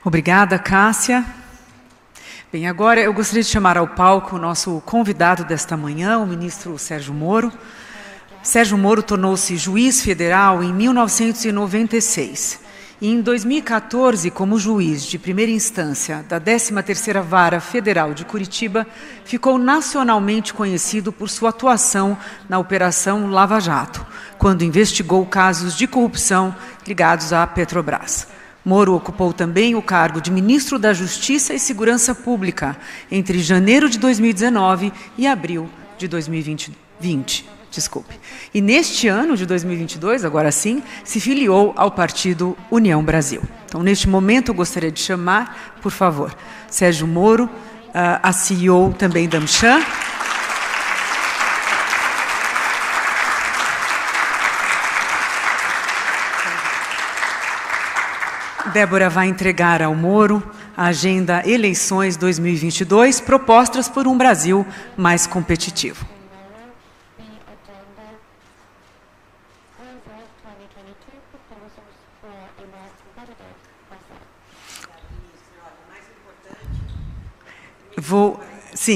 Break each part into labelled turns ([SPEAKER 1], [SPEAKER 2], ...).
[SPEAKER 1] Obrigada, Cássia. Bem, agora eu gostaria de chamar ao palco o nosso convidado desta manhã, o ministro Sérgio Moro. Sérgio Moro tornou-se juiz federal em 1996 e em 2014, como juiz de primeira instância da 13ª Vara Federal de Curitiba, ficou nacionalmente conhecido por sua atuação na Operação Lava Jato, quando investigou casos de corrupção ligados à Petrobras. Moro ocupou também o cargo de ministro da Justiça e Segurança Pública entre janeiro de 2019 e abril de 2020. E neste ano de 2022, agora sim, se filiou ao partido União Brasil. Então, neste momento, eu gostaria de chamar, por favor, Sérgio Moro, a CEO também da AmCham. Débora vai entregar ao Moro a agenda Eleições 2022, propostas por um Brasil mais competitivo.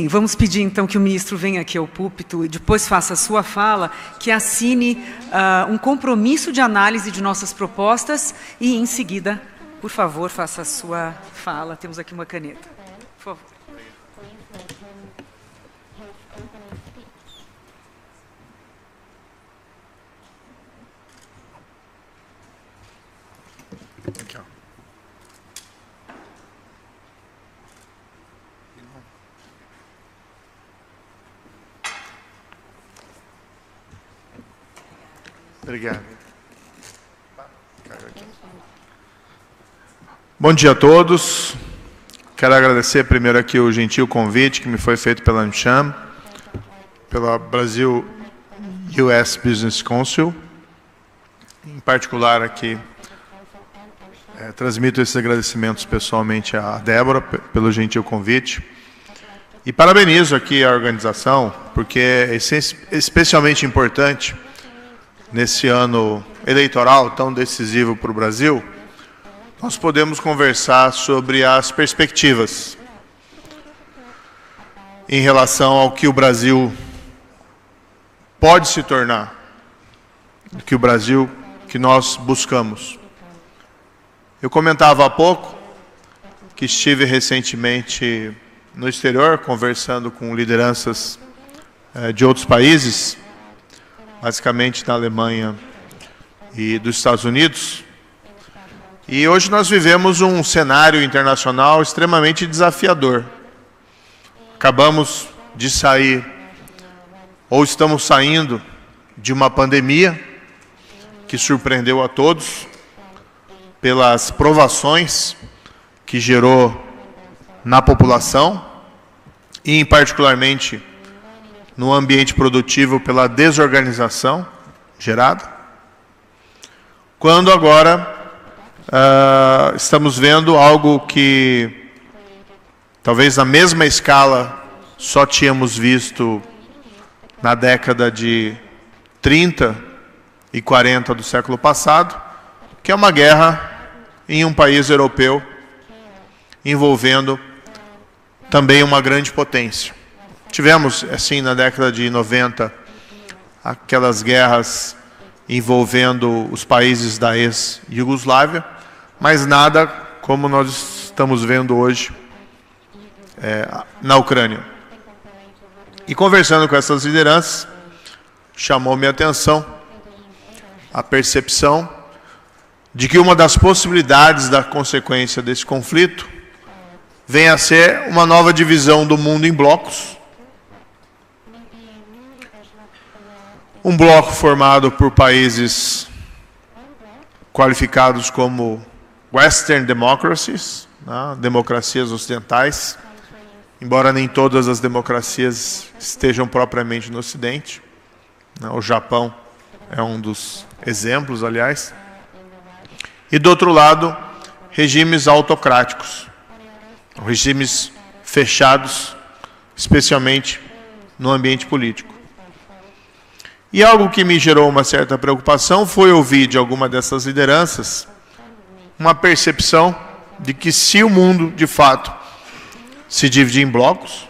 [SPEAKER 1] Vamos pedir então que o ministro venha aqui ao púlpito e depois faça a sua fala, que assine um compromisso de análise de nossas propostas e, em seguida, por favor, faça a sua fala. Temos aqui uma caneta. Por favor.
[SPEAKER 2] Aqui, ó. Obrigado. Bom dia a todos. Quero agradecer primeiro aqui o gentil convite que me foi feito pela AmCham, pela Brasil US Business Council. Em particular aqui, transmito esses agradecimentos pessoalmente à Débora pelo gentil convite. E parabenizo aqui a organização, porque é especialmente importante nesse ano eleitoral tão decisivo para o Brasil, nós podemos conversar sobre as perspectivas em relação ao que o Brasil pode se tornar, que o Brasil que nós buscamos. Eu comentava há pouco que estive recentemente no exterior, conversando com lideranças de outros países, basicamente da Alemanha e dos Estados Unidos. E hoje nós vivemos um cenário internacional extremamente desafiador. Acabamos de sair, ou estamos saindo, de uma pandemia que surpreendeu a todos pelas provações que gerou na população e, em particularmente, no ambiente produtivo pela desorganização gerada, quando agora estamos vendo algo que talvez na mesma escala só tínhamos visto na década de 30 e 40 do século passado, que é uma guerra em um país europeu envolvendo também uma grande potência. Tivemos, assim, na década de 90, aquelas guerras envolvendo os países da ex-Iugoslávia, mas nada como nós estamos vendo hoje na Ucrânia. E conversando com essas lideranças, chamou minha atenção a percepção de que uma das possibilidades da consequência desse conflito venha a ser uma nova divisão do mundo em blocos. Um bloco formado por países qualificados como Western Democracies, né, democracias ocidentais, embora nem todas as democracias estejam propriamente no Ocidente. Né, o Japão é um dos exemplos, aliás. E, do outro lado, regimes autocráticos, regimes fechados, especialmente no ambiente político. E algo que me gerou uma certa preocupação foi ouvir de alguma dessas lideranças uma percepção de que se o mundo, de fato, se dividir em blocos,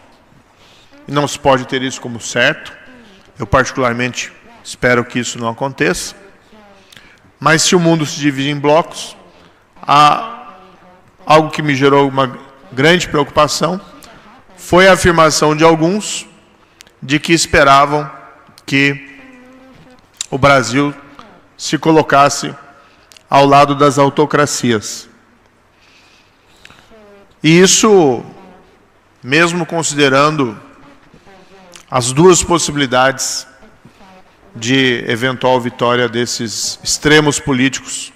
[SPEAKER 2] e não se pode ter isso como certo, eu particularmente espero que isso não aconteça, mas se o mundo se dividir em blocos, há algo que me gerou uma grande preocupação, foi a afirmação de alguns de que esperavam que o Brasil se colocasse ao lado das autocracias. E isso, mesmo considerando as duas possibilidades de eventual vitória desses extremos políticos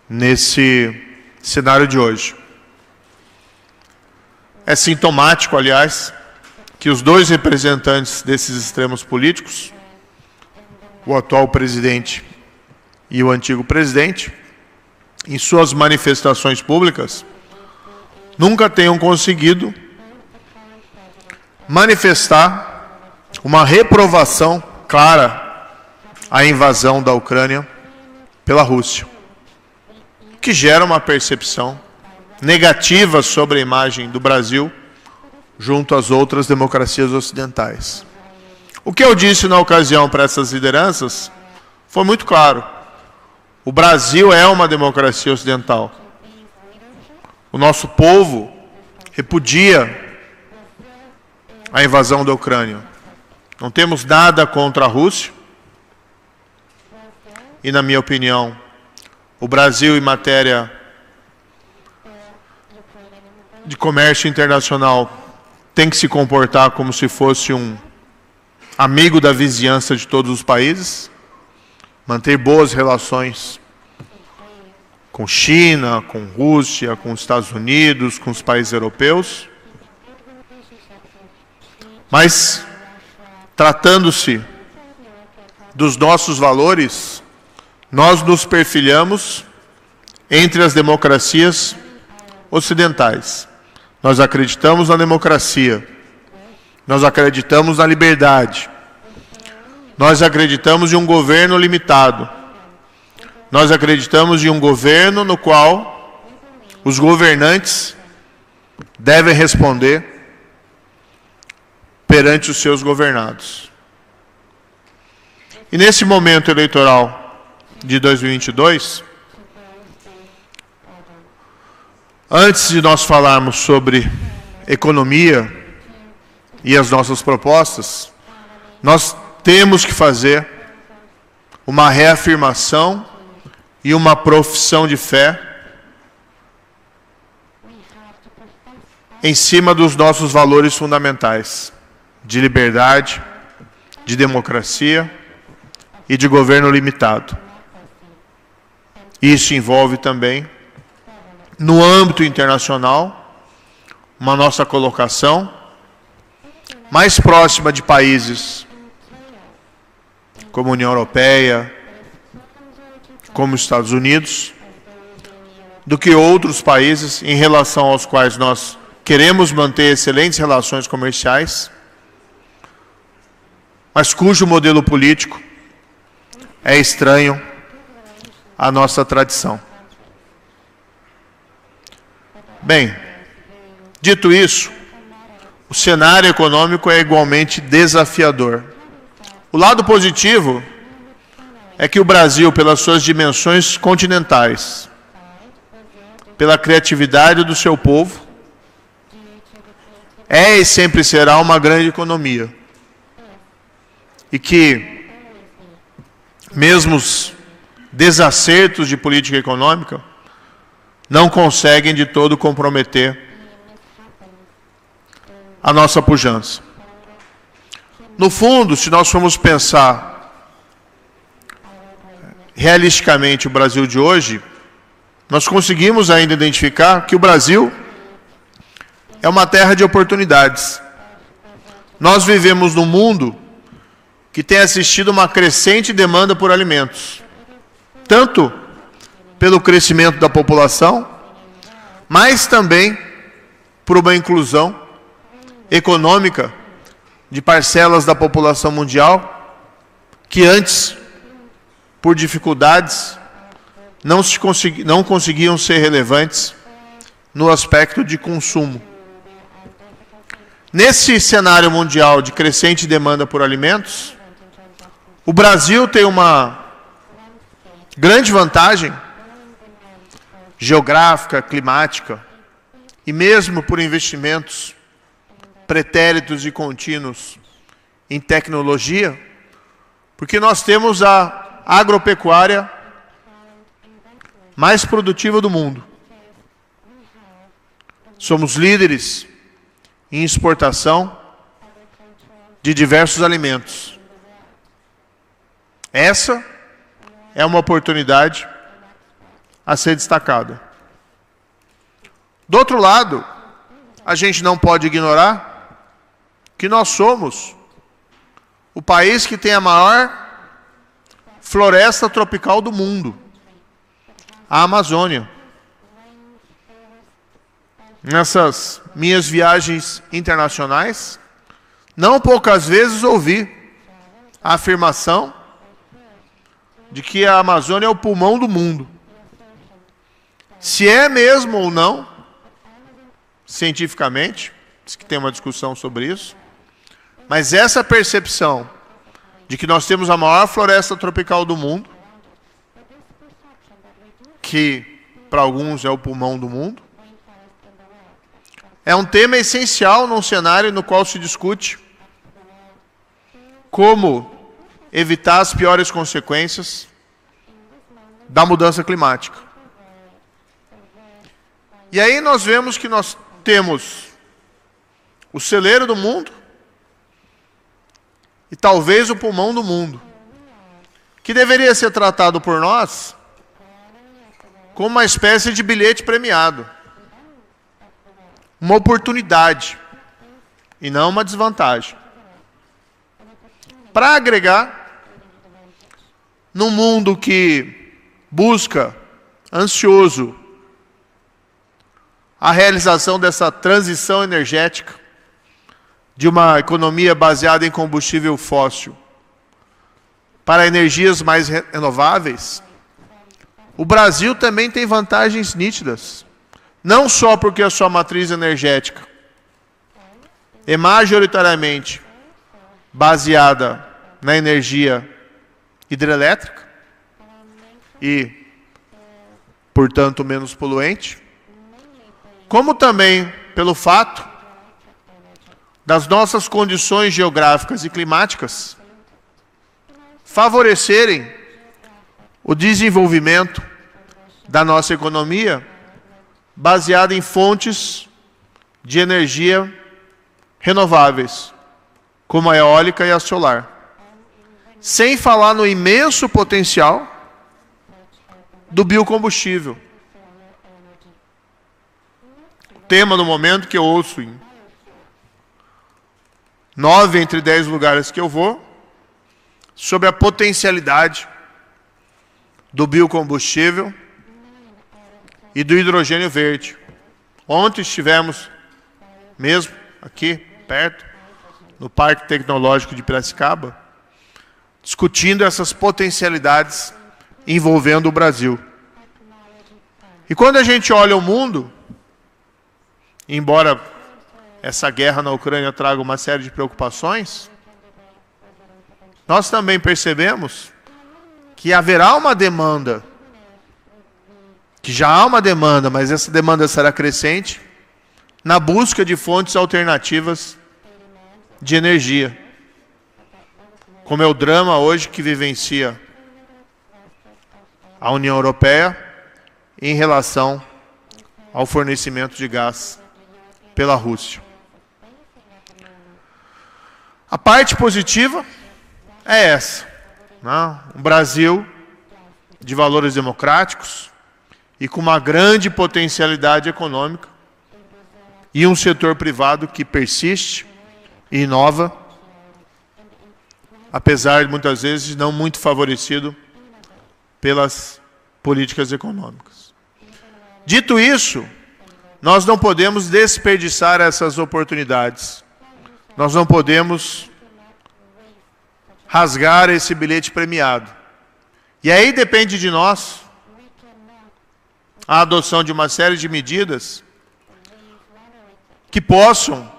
[SPEAKER 2] nesse cenário de hoje. É sintomático, aliás, que os dois representantes desses extremos políticos, o atual presidente e o antigo presidente, em suas manifestações públicas, nunca tenham conseguido manifestar uma reprovação clara à invasão da Ucrânia pela Rússia, que gera uma percepção negativa sobre a imagem do Brasil junto às outras democracias ocidentais. O que eu disse na ocasião para essas lideranças foi muito claro. O Brasil é uma democracia ocidental. O nosso povo repudia a invasão da Ucrânia. Não temos nada contra a Rússia. E, na minha opinião, o Brasil, em matéria de comércio internacional, tem que se comportar como se fosse um amigo da vizinhança de todos os países, manter boas relações com China, com Rússia, com os Estados Unidos, com os países europeus. Mas, tratando-se dos nossos valores, nós nos perfilhamos entre as democracias ocidentais. Nós acreditamos na democracia. Nós acreditamos na liberdade. Nós acreditamos em um governo limitado. Nós acreditamos em um governo no qual os governantes devem responder perante os seus governados. E nesse momento eleitoral de 2022, antes de nós falarmos sobre economia e as nossas propostas, nós temos que fazer uma reafirmação e uma profissão de fé em cima dos nossos valores fundamentais de liberdade, de democracia e de governo limitado. Isso envolve também, no âmbito internacional, uma nossa colocação mais próxima de países como a União Europeia, como os Estados Unidos, do que outros países em relação aos quais nós queremos manter excelentes relações comerciais, mas cujo modelo político é estranho à nossa tradição. Bem, dito isso, o cenário econômico é igualmente desafiador. O lado positivo é que o Brasil, pelas suas dimensões continentais, pela criatividade do seu povo, é e sempre será uma grande economia. E que, mesmo os desacertos de política econômica, não conseguem de todo comprometer a nossa pujança. No fundo, se nós formos pensar realisticamente o Brasil de hoje, nós conseguimos ainda identificar que o Brasil é uma terra de oportunidades. Nós vivemos num mundo que tem assistido uma crescente demanda por alimentos, tanto pelo crescimento da população, mas também por uma inclusão econômica de parcelas da população mundial que antes, por dificuldades, não conseguiam ser relevantes no aspecto de consumo. Nesse cenário mundial de crescente demanda por alimentos, o Brasil tem uma grande vantagem geográfica, climática, e mesmo por investimentos pretéritos e contínuos em tecnologia, porque nós temos a agropecuária mais produtiva do mundo. Somos líderes em exportação de diversos alimentos. Essa é uma oportunidade a ser destacada. Do outro lado, a gente não pode ignorar que nós somos o país que tem a maior floresta tropical do mundo, a Amazônia. Nessas minhas viagens internacionais, não poucas vezes ouvi a afirmação de que a Amazônia é o pulmão do mundo. Se é mesmo ou não, cientificamente, diz que tem uma discussão sobre isso, mas essa percepção de que nós temos a maior floresta tropical do mundo, que para alguns é o pulmão do mundo, é um tema essencial num cenário no qual se discute como evitar as piores consequências da mudança climática. E aí nós vemos que nós temos o celeiro do mundo e talvez o pulmão do mundo, que deveria ser tratado por nós como uma espécie de bilhete premiado, uma oportunidade e não uma desvantagem. Para agregar, num mundo que busca, ansioso, a realização dessa transição energética de uma economia baseada em combustível fóssil para energias mais renováveis, o Brasil também tem vantagens nítidas. Não só porque a sua matriz energética é majoritariamente baseada na energia hidrelétrica e, portanto, menos poluente, como também pelo fato das nossas condições geográficas e climáticas favorecerem o desenvolvimento da nossa economia baseada em fontes de energia renováveis, como a eólica e a solar. Sem falar no imenso potencial do biocombustível. Tema no momento que eu ouço em 9 entre 10 lugares que eu vou, sobre a potencialidade do biocombustível e do hidrogênio verde. Ontem estivemos mesmo aqui perto, no Parque Tecnológico de Piracicaba, discutindo essas potencialidades envolvendo o Brasil. E quando a gente olha o mundo, embora essa guerra na Ucrânia traga uma série de preocupações, nós também percebemos que haverá uma demanda, que já há uma demanda, mas essa demanda será crescente, na busca de fontes alternativas de energia. Como é o drama hoje que vivencia a União Europeia em relação ao fornecimento de gás pela Rússia. A parte positiva é essa, né? Um Brasil de valores democráticos e com uma grande potencialidade econômica e um setor privado que persiste e inova, apesar de muitas vezes não muito favorecido pelas políticas econômicas. Dito isso, nós não podemos desperdiçar essas oportunidades. Nós não podemos rasgar esse bilhete premiado. E aí depende de nós a adoção de uma série de medidas que possam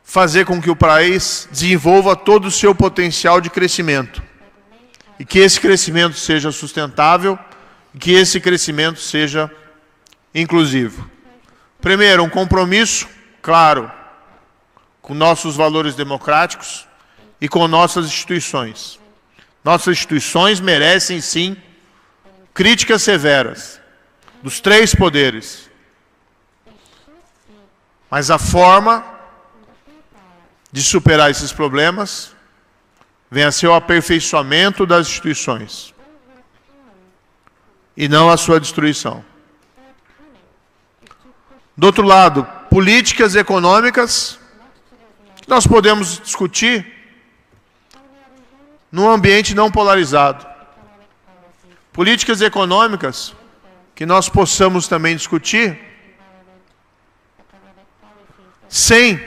[SPEAKER 2] fazer com que o país desenvolva todo o seu potencial de crescimento. E que esse crescimento seja sustentável, e que esse crescimento seja inclusivo. Primeiro, um compromisso claro com nossos valores democráticos e com nossas instituições. Nossas instituições merecem, sim, críticas severas dos três poderes. Mas a forma de superar esses problemas vem a ser o aperfeiçoamento das instituições e não a sua destruição. Do outro lado, políticas econômicas que nós podemos discutir num ambiente não polarizado. Políticas econômicas que nós possamos também discutir sem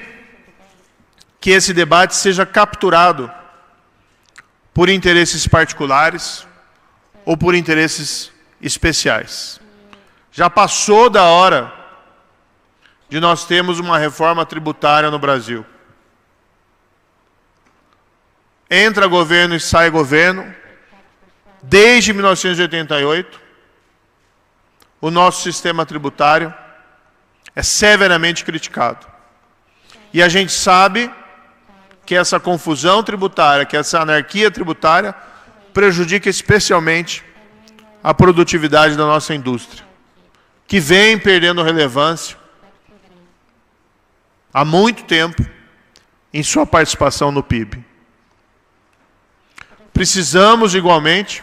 [SPEAKER 2] que esse debate seja capturado por interesses particulares ou por interesses especiais. Já passou da hora de nós termos uma reforma tributária no Brasil. Entra governo e sai governo. Desde 1988, o nosso sistema tributário é severamente criticado. E a gente sabe que essa confusão tributária, que essa anarquia tributária, prejudica especialmente a produtividade da nossa indústria, que vem perdendo relevância há muito tempo em sua participação no PIB. Precisamos, igualmente,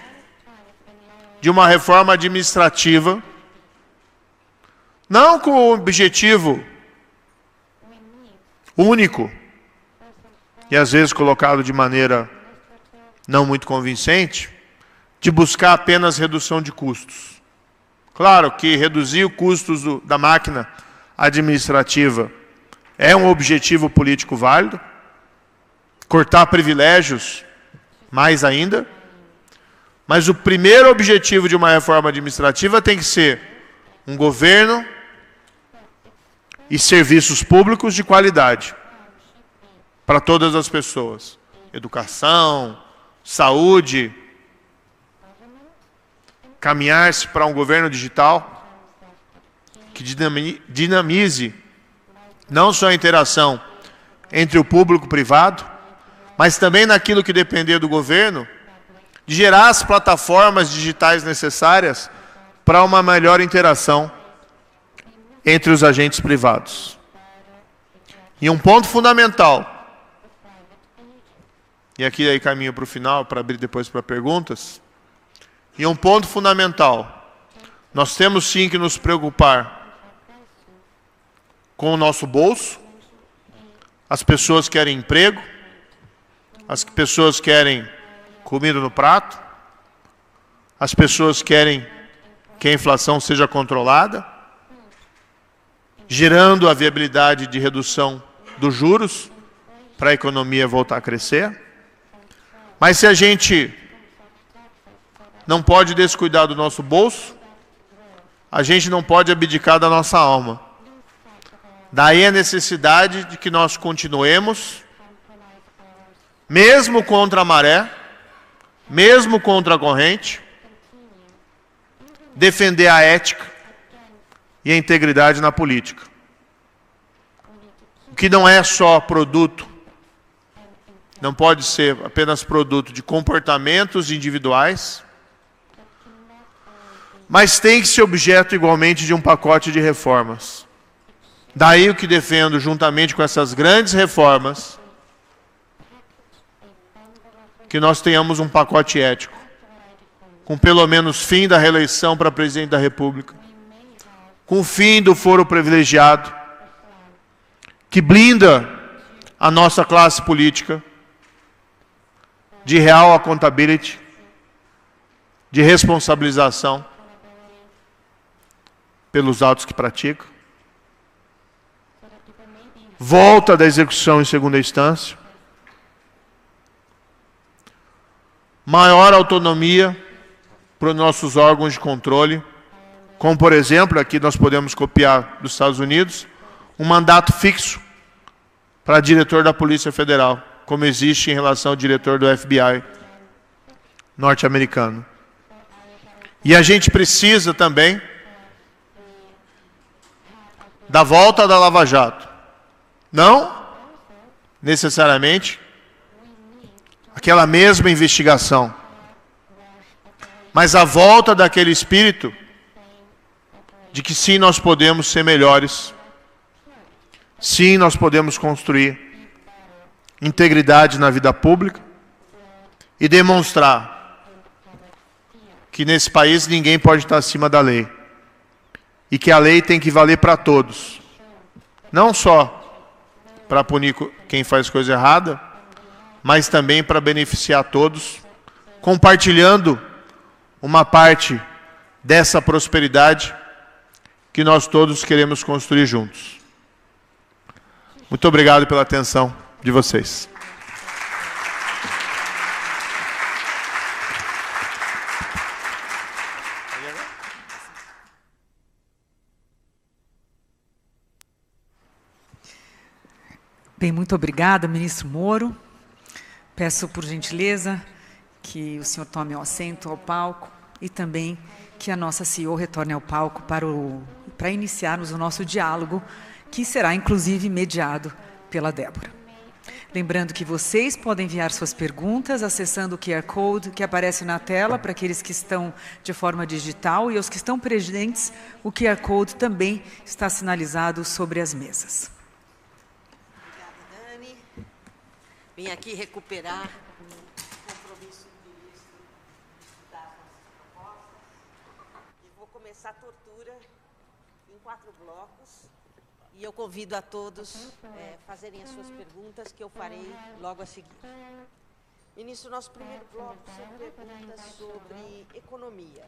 [SPEAKER 2] de uma reforma administrativa, não com o objetivo único, e às vezes colocado de maneira não muito convincente, de buscar apenas redução de custos. Claro que reduzir os custos da máquina administrativa é um objetivo político válido, cortar privilégios mais ainda, mas o primeiro objetivo de uma reforma administrativa tem que ser um governo e serviços públicos de qualidade para todas as pessoas. Educação, saúde, caminhar-se para um governo digital que dinamize não só a interação entre o público e o privado, mas também naquilo que depender do governo, de gerar as plataformas digitais necessárias para uma melhor interação entre os agentes privados. E um ponto fundamental, e aqui aí caminho para o final, para abrir depois para perguntas, e um ponto fundamental, nós temos sim que nos preocupar com o nosso bolso. As pessoas querem emprego, as pessoas querem comida no prato, as pessoas querem que a inflação seja controlada, gerando a viabilidade de redução dos juros para a economia voltar a crescer. Mas se a gente não pode descuidar do nosso bolso, a gente não pode abdicar da nossa alma. Daí a necessidade de que nós continuemos, mesmo contra a maré, mesmo contra a corrente, defender a ética e a integridade na política. O que não é só produto, não pode ser apenas produto de comportamentos individuais, mas tem que ser objeto igualmente de um pacote de reformas. Daí o que defendo, juntamente com essas grandes reformas, que nós tenhamos um pacote ético, com pelo menos fim da reeleição para presidente da República, com fim do foro privilegiado, que blinda a nossa classe política de real accountability, de responsabilização pelos atos que pratica, volta da execução em segunda instância, maior autonomia para os nossos órgãos de controle, como, por exemplo, aqui nós podemos copiar dos Estados Unidos, um mandato fixo para diretor da Polícia Federal, como existe em relação ao diretor do FBI norte-americano. E a gente precisa também da volta da Lava Jato. Não necessariamente aquela mesma investigação, mas a volta daquele espírito de que sim, nós podemos ser melhores, sim, nós podemos construir integridade na vida pública e demonstrar que nesse país ninguém pode estar acima da lei e que a lei tem que valer para todos, não só para punir quem faz coisa errada, mas também para beneficiar todos, compartilhando uma parte dessa prosperidade que nós todos queremos construir juntos. Muito obrigado pela atenção de vocês.
[SPEAKER 1] Bem, muito obrigada, ministro Moro. Peço, por gentileza, que o senhor tome o assento ao palco e também que a nossa CEO retorne ao palco para iniciarmos o nosso diálogo, que será, inclusive, mediado pela Débora. Lembrando que vocês podem enviar suas perguntas acessando o QR Code que aparece na tela para aqueles que estão de forma digital e os que estão presentes, o QR Code também está sinalizado sobre as mesas.
[SPEAKER 3] Obrigada, Dani. Vim aqui recuperar o compromisso do ministro das nossas propostas e vou começar a tortura em 4 blocos. E eu convido a todos a fazerem as suas perguntas, que eu farei logo a seguir. Ministro, nosso primeiro bloco são perguntas sobre economia.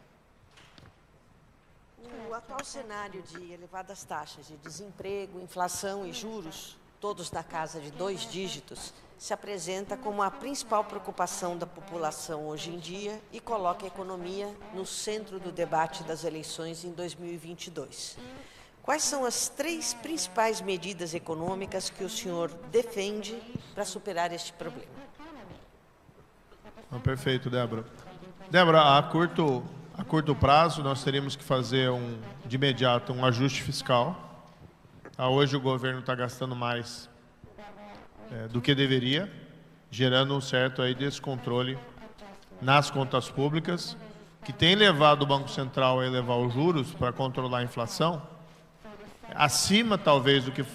[SPEAKER 3] O atual cenário de elevadas taxas de desemprego, inflação e juros, todos da casa de 2 dígitos, se apresenta como a principal preocupação da população hoje em dia e coloca a economia no centro do debate das eleições em 2022. Quais são as 3 principais medidas econômicas que o senhor defende para superar este problema?
[SPEAKER 2] Perfeito, Débora. Débora, a curto prazo, nós teríamos que fazer, de imediato, um ajuste fiscal. Hoje o governo está gastando mais do que deveria, gerando um certo descontrole nas contas públicas, que tem levado o Banco Central a elevar os juros para controlar a inflação, acima, talvez, do que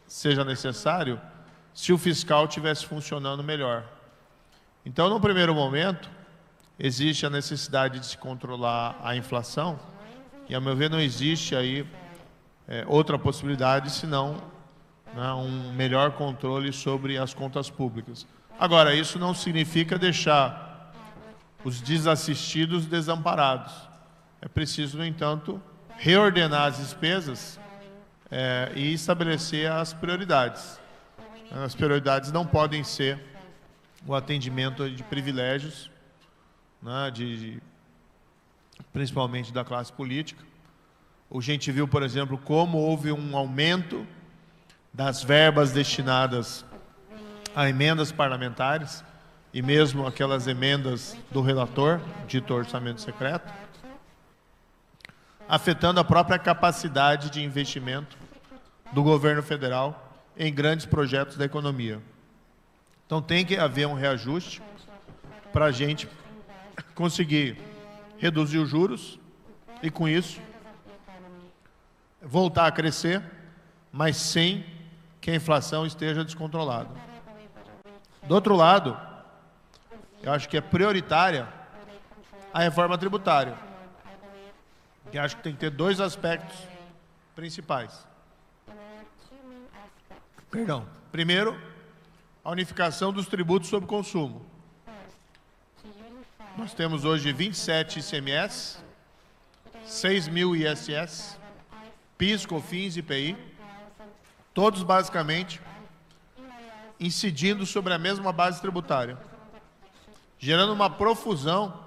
[SPEAKER 2] seja necessário, se o fiscal estivesse funcionando melhor. Então, no primeiro momento, existe a necessidade de se controlar a inflação, e, a meu ver, não existe aí outra possibilidade, senão um melhor controle sobre as contas públicas. Agora, isso não significa deixar os desassistidos desamparados. É preciso, no entanto, reordenar as despesas e estabelecer as prioridades. As prioridades não podem ser o atendimento de privilégios, principalmente da classe política. A gente viu, por exemplo, como houve um aumento das verbas destinadas a emendas parlamentares e mesmo aquelas emendas do relator, dito orçamento secreto, afetando a própria capacidade de investimento do governo federal em grandes projetos da economia. Então tem que haver um reajuste para a gente conseguir reduzir os juros e, com isso, voltar a crescer, mas sem que a inflação esteja descontrolada. Do outro lado, eu acho que é prioritária a reforma tributária. E acho que tem que ter 2 aspectos principais. Primeiro, a unificação dos tributos sobre consumo. Nós temos hoje 27 ICMS, 6.000 ISS, PIS, COFINS e IPI, todos basicamente incidindo sobre a mesma base tributária, gerando uma profusão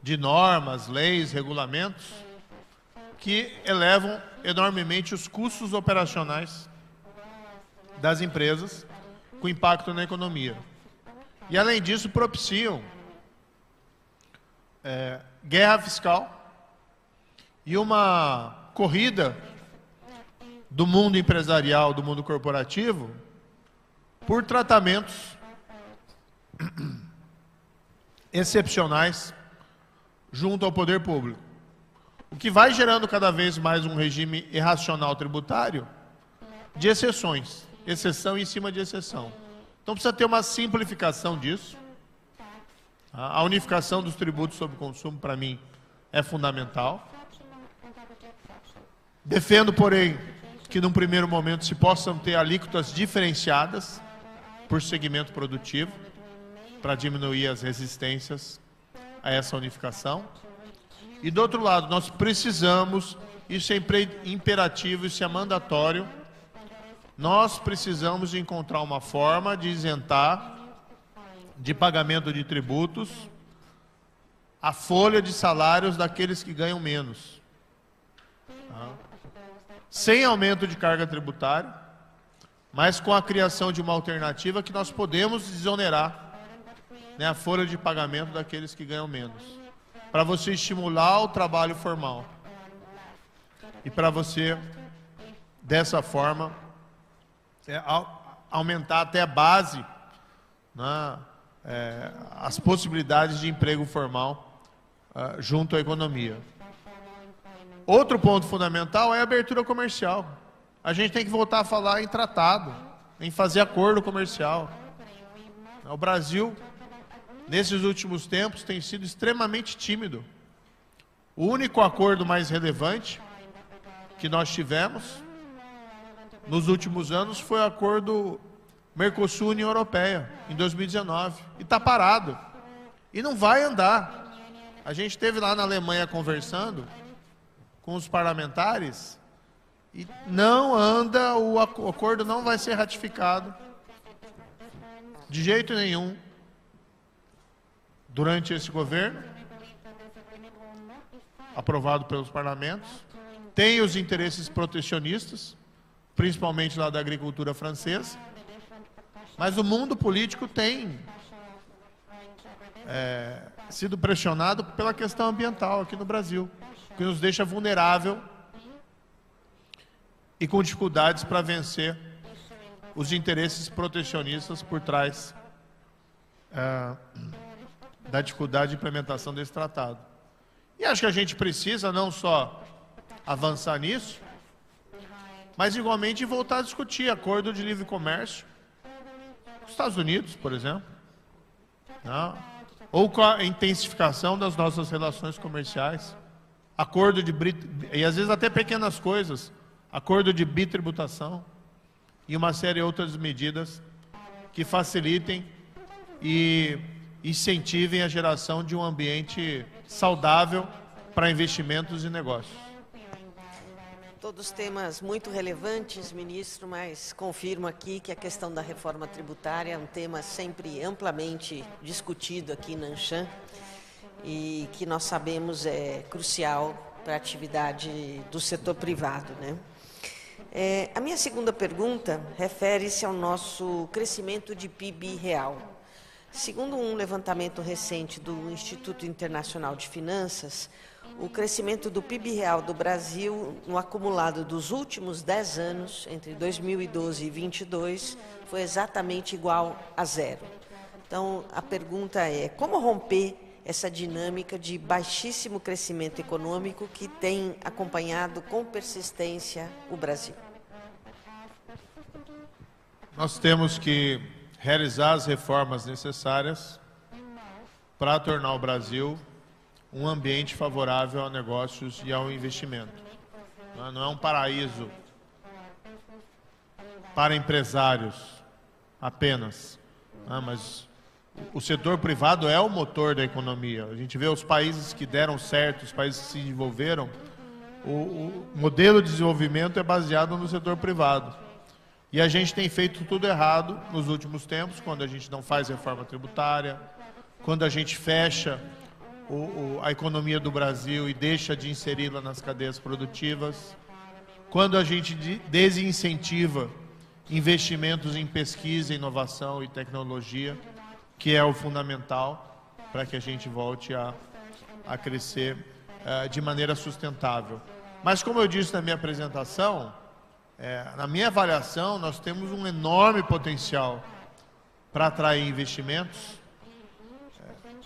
[SPEAKER 2] de normas, leis, regulamentos, que elevam enormemente os custos operacionais das empresas, com impacto na economia. E, além disso, propiciam guerra fiscal e uma corrida do mundo empresarial, do mundo corporativo, por tratamentos excepcionais junto ao poder público. O que vai gerando cada vez mais um regime irracional tributário de exceções, exceção em cima de exceção. Então precisa ter uma simplificação disso. A unificação dos tributos sobre consumo, para mim, é fundamental. Defendo, porém, que num primeiro momento se possam ter alíquotas diferenciadas por segmento produtivo, para diminuir as resistências a essa unificação. E, do outro lado, nós precisamos, isso é imperativo, isso é mandatório, nós precisamos de encontrar uma forma de isentar de pagamento de tributos a folha de salários daqueles que ganham menos. Sem aumento de carga tributária, mas com a criação de uma alternativa que nós podemos desonerar, né, a folha de pagamento daqueles que ganham menos, para você estimular o trabalho formal e para você, dessa forma, aumentar até a base, né, as possibilidades de emprego formal junto à economia. Outro ponto fundamental é a abertura comercial. A gente tem que voltar a falar em tratado, em fazer acordo comercial. O Brasil, nesses últimos tempos, tem sido extremamente tímido. O único acordo mais relevante que nós tivemos nos últimos anos foi o acordo Mercosul-União Europeia, em 2019. E está parado. E não vai andar. A gente esteve lá na Alemanha conversando com os parlamentares e não anda, o acordo não vai ser ratificado de jeito nenhum durante esse governo, aprovado pelos parlamentos. Tem os interesses protecionistas, principalmente lá da agricultura francesa, mas o mundo político tem sido pressionado pela questão ambiental aqui no Brasil, que nos deixa vulnerável e com dificuldades para vencer os interesses protecionistas por trás da dificuldade de implementação desse tratado. E acho que a gente precisa não só avançar nisso, mas igualmente voltar a discutir acordo de livre comércio com os Estados Unidos, por exemplo, não? Ou com a intensificação das nossas relações comerciais, acordo de e às vezes até pequenas coisas, acordo de bitributação e uma série de outras medidas que facilitem e incentivem a geração de um ambiente saudável para investimentos e negócios.
[SPEAKER 3] Todos temas muito relevantes, ministro, mas confirmo aqui que a questão da reforma tributária é um tema sempre amplamente discutido aqui na Anshan e que nós sabemos é crucial para a atividade do setor privado, né? A minha segunda pergunta refere-se ao nosso crescimento de PIB real. Segundo um levantamento recente do Instituto Internacional de Finanças, o crescimento do PIB real do Brasil, no acumulado dos últimos 10 anos, entre 2012 e 2022, foi exatamente igual a zero. Então, a pergunta é, como romper essa dinâmica de baixíssimo crescimento econômico que tem acompanhado com persistência o Brasil?
[SPEAKER 2] Nós temos que realizar as reformas necessárias para tornar o Brasil um ambiente favorável a negócios e ao investimento. Não é um paraíso para empresários apenas, mas o setor privado é o motor da economia. A gente vê os países que deram certo, os países que se desenvolveram, o modelo de desenvolvimento é baseado no setor privado. E a gente tem feito tudo errado nos últimos tempos, quando a gente não faz reforma tributária, quando a gente fecha a economia do Brasil e deixa de inseri-la nas cadeias produtivas, quando a gente desincentiva investimentos em pesquisa, inovação e tecnologia, que é o fundamental para que a gente volte a crescer de maneira sustentável. Mas, como eu disse na minha apresentação, na minha avaliação, nós temos um enorme potencial para atrair investimentos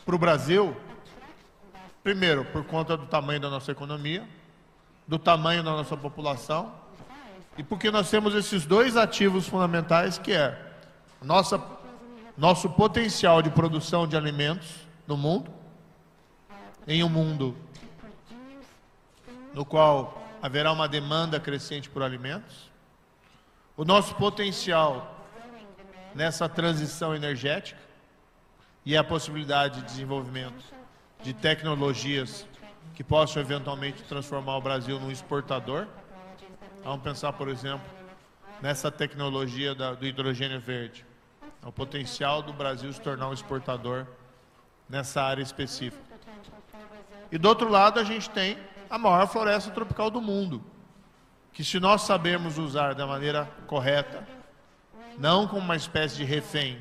[SPEAKER 2] para o Brasil, primeiro, por conta do tamanho da nossa economia, do tamanho da nossa população, e porque nós temos esses dois ativos fundamentais, que é nosso potencial de produção de alimentos no mundo, em um mundo no qual haverá uma demanda crescente por alimentos, o nosso potencial nessa transição energética e a possibilidade de desenvolvimento de tecnologias que possam eventualmente transformar o Brasil num exportador. Vamos pensar, por exemplo, nessa tecnologia do hidrogênio verde. O potencial do Brasil se tornar um exportador nessa área específica. E do outro lado a gente tem a maior floresta tropical do mundo, que se nós sabermos usar da maneira correta, não como uma espécie de refém,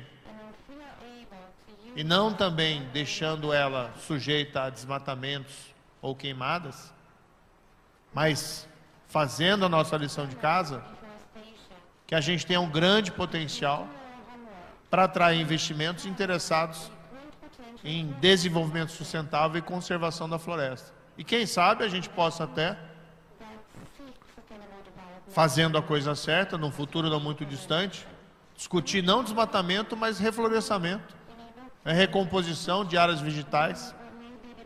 [SPEAKER 2] e não também deixando ela sujeita a desmatamentos ou queimadas, mas fazendo a nossa lição de casa, que a gente tenha um grande potencial para atrair investimentos interessados em desenvolvimento sustentável e conservação da floresta. E quem sabe a gente possa até, fazendo a coisa certa, num futuro não muito distante, discutir não desmatamento, mas reflorestamento, recomposição de áreas vegetais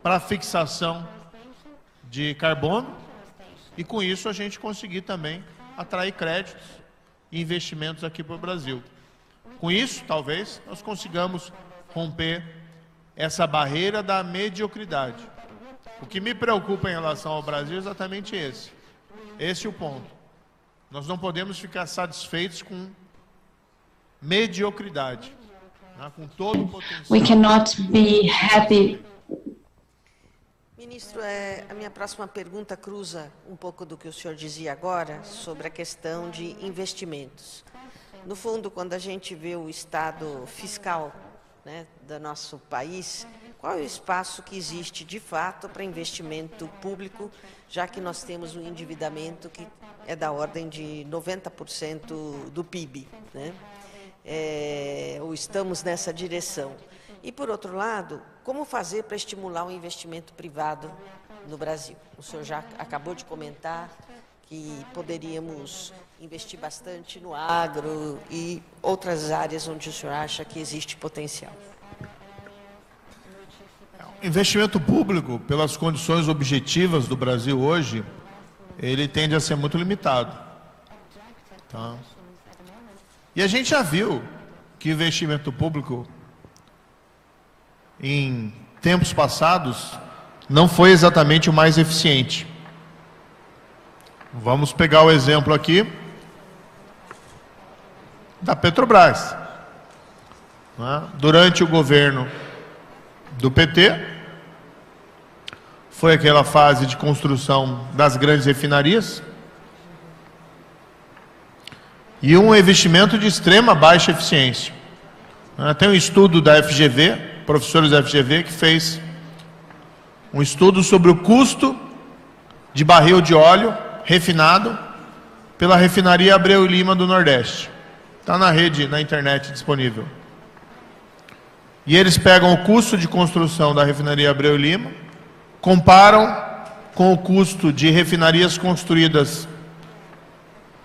[SPEAKER 2] para fixação de carbono, e com isso a gente conseguir também atrair créditos e investimentos aqui para o Brasil. Com isso, talvez, nós consigamos romper essa barreira da mediocridade. O que me preocupa em relação ao Brasil é exatamente esse. Esse é o ponto. Nós não podemos ficar satisfeitos com mediocridade, né? Com todo o potencial.
[SPEAKER 4] We cannot be happy.
[SPEAKER 3] Ministro, a minha próxima pergunta cruza um pouco do que o senhor dizia agora sobre a questão de investimentos. No fundo, quando a gente vê o estado fiscal, né, do nosso país, qual é o espaço que existe de fato para investimento público, já que nós temos um endividamento que é da ordem de 90% do PIB, né? Ou estamos nessa direção. E, por outro lado, como fazer para estimular o investimento privado no Brasil? O senhor já acabou de comentar que poderíamos investir bastante no agro e outras áreas onde o senhor acha que existe potencial.
[SPEAKER 2] O investimento público, pelas condições objetivas do Brasil hoje, ele tende a ser muito limitado. Tá? E a gente já viu que o investimento público, em tempos passados, não foi exatamente o mais eficiente. Vamos pegar o exemplo aqui da Petrobras. Durante o governo do PT, foi aquela fase de construção das grandes refinarias e um investimento de extrema baixa eficiência. Tem um estudo da FGV, professores da FGV, que fez um estudo sobre o custo de barril de óleo refinado pela refinaria Abreu e Lima do Nordeste. Está na rede, na internet disponível. E eles pegam o custo de construção da refinaria Abreu e Lima, comparam com o custo de refinarias construídas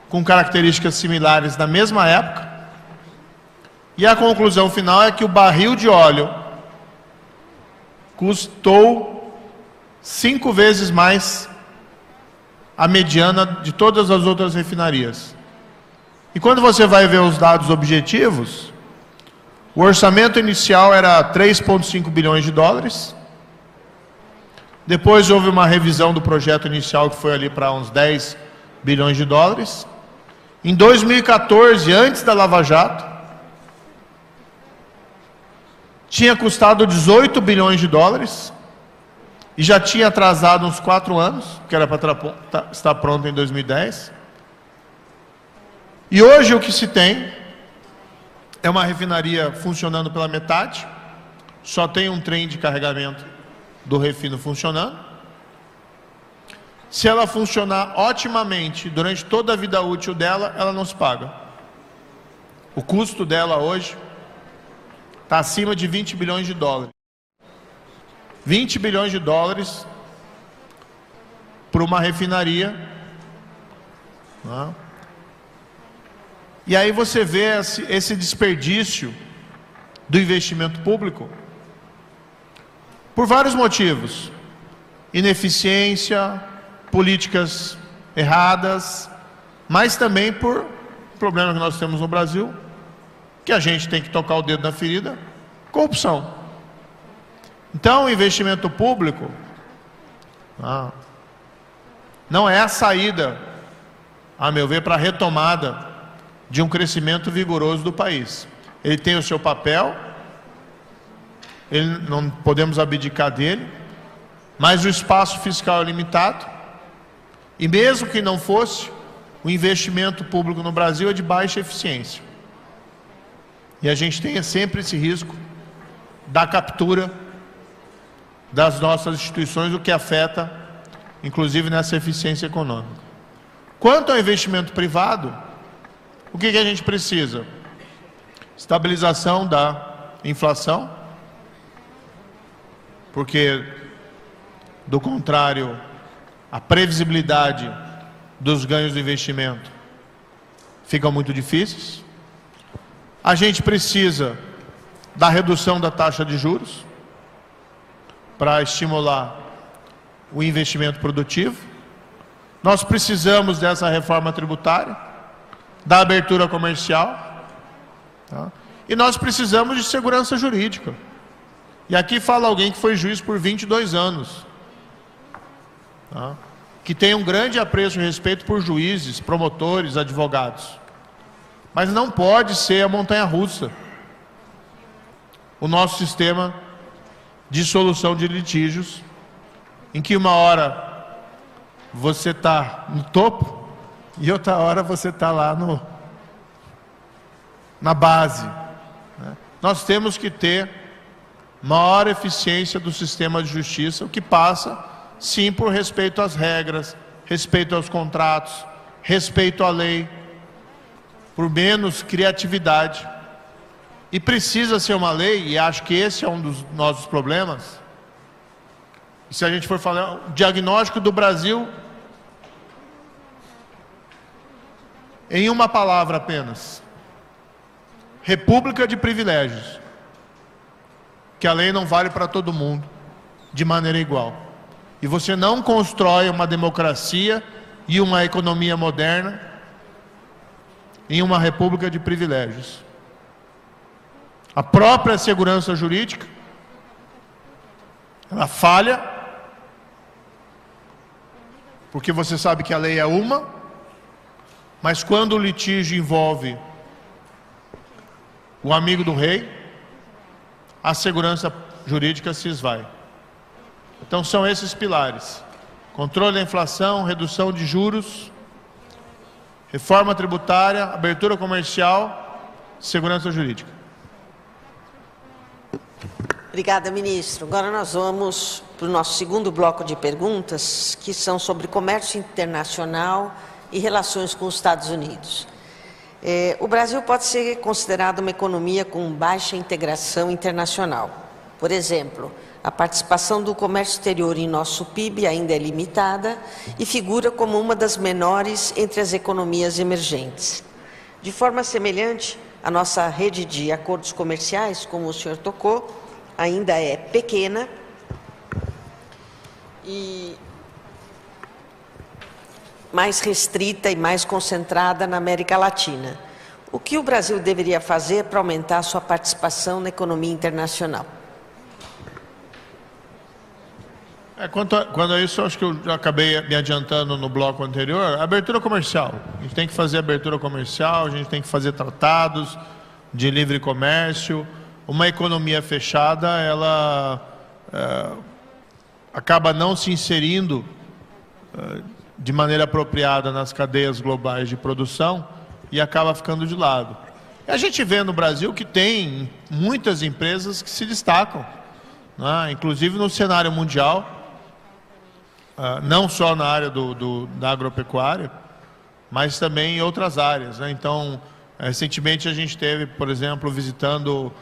[SPEAKER 2] com características similares na mesma época, e a conclusão final é que o barril de óleo custou 5 vezes mais a mediana de todas as outras refinarias. E quando você vai ver os dados objetivos, o orçamento inicial era 3,5 bilhões de dólares. Depois houve uma revisão do projeto inicial que foi ali para uns 10 bilhões de dólares. Em 2014, antes da Lava Jato, tinha custado 18 bilhões de dólares. e já tinha atrasado uns 4 anos, que era para estar pronto em 2010. E hoje o que se tem é uma refinaria funcionando pela metade, só tem um trem de carregamento do refino funcionando. Se ela funcionar otimamente durante toda a vida útil dela, ela não se paga. O custo dela hoje está acima de 20 bilhões de dólares. 20 bilhões de dólares para uma refinaria. E aí você vê esse desperdício do investimento público por vários motivos. Ineficiência, políticas erradas, mas também por problema que nós temos no Brasil, que a gente tem que tocar o dedo na ferida: corrupção. Então, o investimento público não é a saída, a meu ver, para a retomada de um crescimento vigoroso do país. Ele tem o seu papel, não podemos abdicar dele, mas o espaço fiscal é limitado, e mesmo que não fosse, o investimento público no Brasil é de baixa eficiência. E a gente tem sempre esse risco da captura das nossas instituições, o que afeta, inclusive, nessa eficiência econômica. Quanto ao investimento privado, o que a gente precisa? Estabilização da inflação, porque, do contrário, a previsibilidade dos ganhos do investimento fica muito difíceis. A gente precisa da redução da taxa de juros para estimular o investimento produtivo. Nós precisamos dessa reforma tributária, da abertura comercial, e nós precisamos de segurança jurídica. E aqui fala alguém que foi juiz por 22 anos, que tem um grande apreço e respeito por juízes, promotores, advogados. Mas não pode ser a montanha-russa o nosso sistema de solução de litígios, em que uma hora você está no topo e outra hora você está lá na base. Nós temos que ter maior eficiência do sistema de justiça, o que passa, sim, por respeito às regras, respeito aos contratos, respeito à lei, por menos criatividade. E precisa ser uma lei, e acho que esse é um dos nossos problemas. Se a gente for falar, o diagnóstico do Brasil, em uma palavra apenas: república de privilégios, que a lei não vale para todo mundo de maneira igual. E você não constrói uma democracia e uma economia moderna em uma república de privilégios. A própria segurança jurídica, ela falha, porque você sabe que a lei é uma, mas quando o litígio envolve o amigo do rei, a segurança jurídica se esvai. Então são esses pilares: controle da inflação, redução de juros, reforma tributária, abertura comercial, segurança jurídica.
[SPEAKER 3] Obrigada, ministro. Agora nós vamos para o nosso segundo bloco de perguntas, que são sobre comércio internacional e relações com os Estados Unidos. O Brasil pode ser considerado uma economia com baixa integração internacional. Por exemplo, a participação do comércio exterior em nosso PIB ainda é limitada e figura como uma das menores entre as economias emergentes. De forma semelhante, a nossa rede de acordos comerciais, como o senhor tocou, ainda é pequena e mais restrita e mais concentrada na América Latina. O que o Brasil deveria fazer para aumentar sua participação na economia internacional?
[SPEAKER 2] Quanto a isso, acho que eu já acabei me adiantando no bloco anterior. Abertura comercial. A gente tem que fazer abertura comercial, a gente tem que fazer tratados de livre comércio. Uma economia fechada, ela acaba não se inserindo de maneira apropriada nas cadeias globais de produção e acaba ficando de lado. E a gente vê no Brasil que tem muitas empresas que se destacam, né? Inclusive no cenário mundial, não só na área da agropecuária, mas também em outras áreas, né? Então, recentemente a gente teve, por exemplo, visitando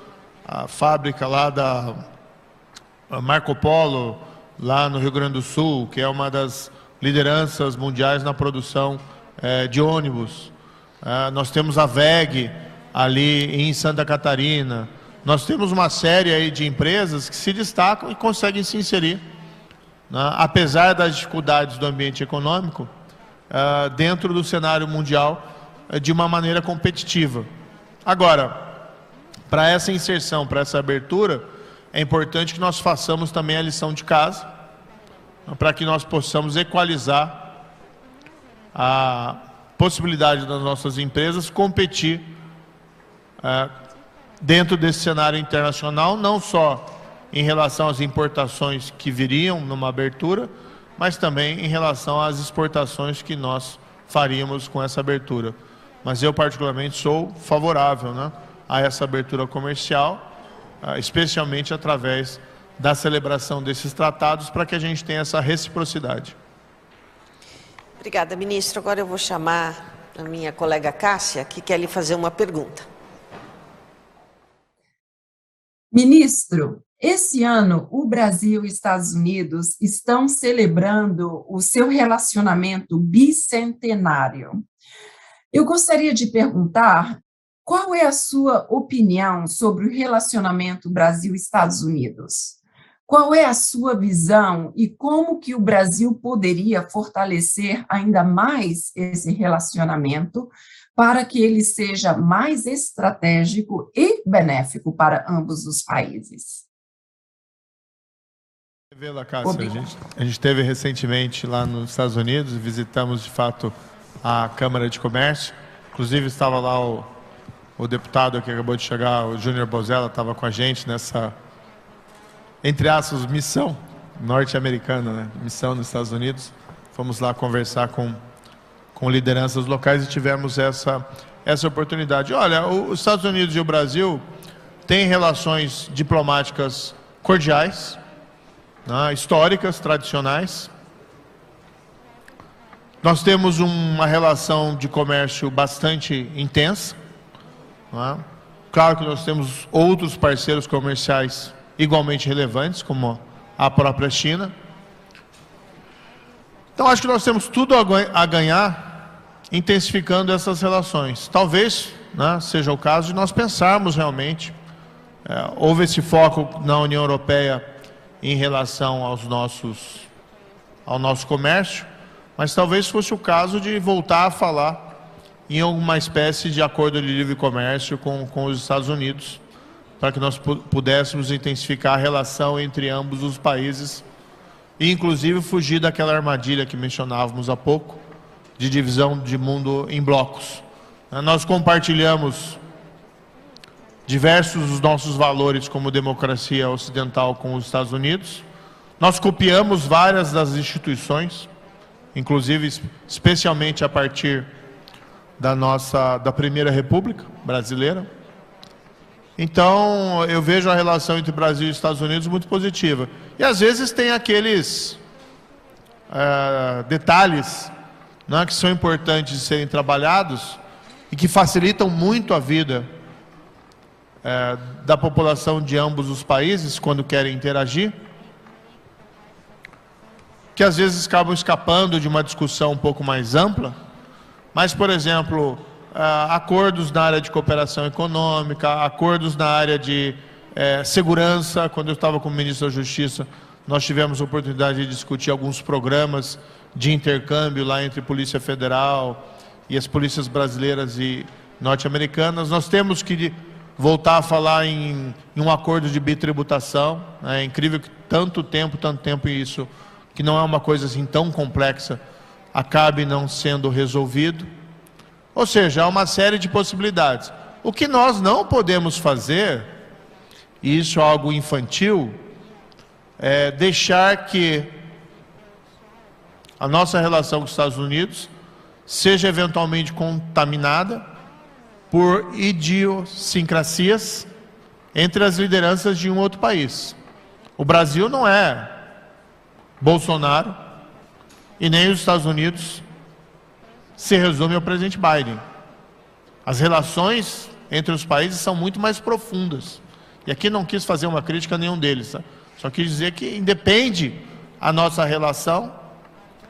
[SPEAKER 2] a fábrica lá da Marco Polo, lá no Rio Grande do Sul, que é uma das lideranças mundiais na produção de ônibus. Nós temos a WEG ali em Santa Catarina. Nós temos uma série aí de empresas que se destacam e conseguem se inserir, né, apesar das dificuldades do ambiente econômico, dentro do cenário mundial, de uma maneira competitiva. Agora, para essa inserção, para essa abertura, é importante que nós façamos também a lição de casa, para que nós possamos equalizar a possibilidade das nossas empresas competir dentro desse cenário internacional, não só em relação às importações que viriam numa abertura, mas também em relação às exportações que nós faríamos com essa abertura. Mas eu, particularmente, sou favorável, né, a essa abertura comercial, especialmente através da celebração desses tratados, para que a gente tenha essa reciprocidade.
[SPEAKER 3] Obrigada, ministro. Agora eu vou chamar a minha colega Cássia, que quer lhe fazer uma pergunta.
[SPEAKER 5] Ministro, esse ano o Brasil e os Estados Unidos estão celebrando o seu relacionamento bicentenário. Eu gostaria de perguntar qual é a sua opinião sobre o relacionamento Brasil-Estados Unidos? Qual é a sua visão e como que o Brasil poderia fortalecer ainda mais esse relacionamento para que ele seja mais estratégico e benéfico para ambos os países?
[SPEAKER 2] Cássia, a gente esteve recentemente lá nos Estados Unidos, visitamos de fato a Câmara de Comércio, inclusive estava lá o deputado que acabou de chegar, o Júnior Bozella, estava com a gente nessa, entre aspas, missão norte-americana, né? Missão nos Estados Unidos. Fomos lá conversar com lideranças locais e tivemos essa oportunidade. Olha, os Estados Unidos e o Brasil têm relações diplomáticas cordiais, né, históricas, tradicionais. Nós temos uma relação de comércio bastante intensa, né? Claro que nós temos outros parceiros comerciais igualmente relevantes, como a própria China. Então, acho que nós temos tudo a ganhar intensificando essas relações. Talvez, né, seja o caso de nós pensarmos realmente, houve esse foco na União Europeia em relação ao nosso comércio, mas talvez fosse o caso de voltar a falar em alguma espécie de acordo de livre comércio com os Estados Unidos, para que nós pudéssemos intensificar a relação entre ambos os países e, inclusive, fugir daquela armadilha que mencionávamos há pouco, de divisão de mundo em blocos. Nós compartilhamos diversos dos nossos valores como democracia ocidental com os Estados Unidos. Nós copiamos várias das instituições, inclusive especialmente a partir da Primeira República Brasileira. Então, eu vejo a relação entre Brasil e Estados Unidos muito positiva. E às vezes tem aqueles detalhes, né, que são importantes de serem trabalhados e que facilitam muito a vida da população de ambos os países quando querem interagir, que às vezes acabam escapando de uma discussão um pouco mais ampla, mas, por exemplo, acordos na área de cooperação econômica, acordos na área de segurança. Quando eu estava como ministro da Justiça, nós tivemos a oportunidade de discutir alguns programas de intercâmbio lá entre a Polícia Federal e as polícias brasileiras e norte-americanas. Nós temos que voltar a falar em um acordo de bitributação. É incrível que tanto tempo isso, que não é uma coisa assim tão complexa, acabe não sendo resolvido. Ou seja, há uma série de possibilidades. O que nós não podemos fazer, e isso é algo infantil, deixar que a nossa relação com os Estados Unidos seja eventualmente contaminada por idiosincrasias entre as lideranças de um outro país. O Brasil não é Bolsonaro e nem os Estados Unidos se resume ao presidente Biden. As relações entre os países são muito mais profundas. E aqui não quis fazer uma crítica a nenhum deles, tá? Só quis dizer que independe a nossa relação